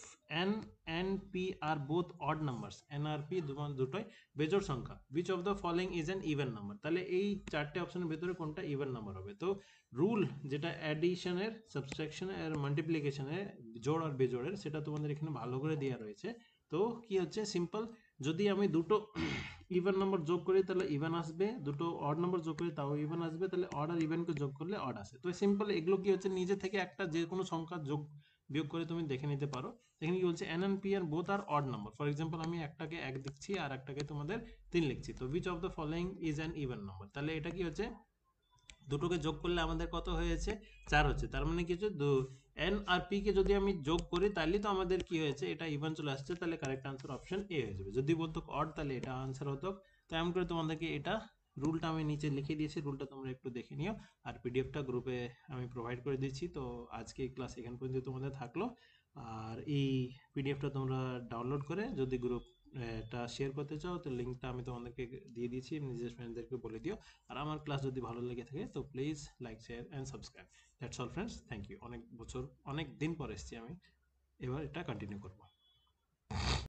N N P are both odd numbers, N are P দুটোই বেজোড় সংখ্যা, which of the following is an even number, তাহলে এই চারটে অপশনের ভেতরে কোনটা ইভেন নাম্বার হবে। তো রুল যেটা অ্যাডিশনের, সাবট্রাকশনের আর মাল্টিপ্লিকেশনের, জোড় আর বেজোড়ের, সেটা তোমাদের এখানে ভালো করে দেওয়া রয়েছে। তো কি হচ্ছে সিম্পল, যদি আমি দুটো ইভেন নম্বর যোগ করি তাহলে ইভেন আসবে, দুটো অড নম্বর যোগ করি তাও ইভেন আসবে, তাহলে অড আর ইভেনকে যোগ করলে অড আসে। তো সিম্পল এগুলো কি হচ্ছে নিজে থেকে একটা যে কোনো সংখ্যা যোগ বিয়োগ করে তুমি দেখে নিতে পারো। এখানে কি বলছে, N and P are both are odd number, for example আমি একটাকে 1 লিখছি আর একটাকে তোমাদের 3 লিখছি, তো which of the following is an even number, তাহলে এটা কি হচ্ছে দুটোকে যোগ করলে আমাদের কত হয়েছে 4 হচ্ছে, তার মানে কি হচ্ছে এন আর পি কে যদি আমি যোগ করি তাহলে তো আমাদের কি হয়েছে এটা ইভেন চলে আসছে, তাহলে কারেক্ট আনসার অপশন এ হয়ে যাবে। যদি বলতো অড তাহলে এটা আনসার হতো। তো এমন করে তোমাদেরকে এটা রুলটা আমি নিচে লিখে দিয়েছি, রুলটা তোমরা একটু দেখে নিও, আর পিডিএফটা গ্রুপে আমি প্রোভাইড করে দিচ্ছি। তো আজকে ক্লাস এখান পর্যন্ত তোমাদের থাকলো, আর এই পিডিএফটা তোমরা ডাউনলোড করে যদি গ্রুপ এটা শেয়ার করতে চাও তো লিঙ্কটা আমি তোমাদেরকে দিয়ে দিয়েছি, নিজের ফ্রেন্ডদেরকে বলে দিও। আর আমার ক্লাস যদি ভালো লেগে থাকে তো please like share and subscribe. That's all friends, thank you. অনেক বছর অনেক দিন পর এসেছি আমি, এবার এটা কন্টিনিউ করবো।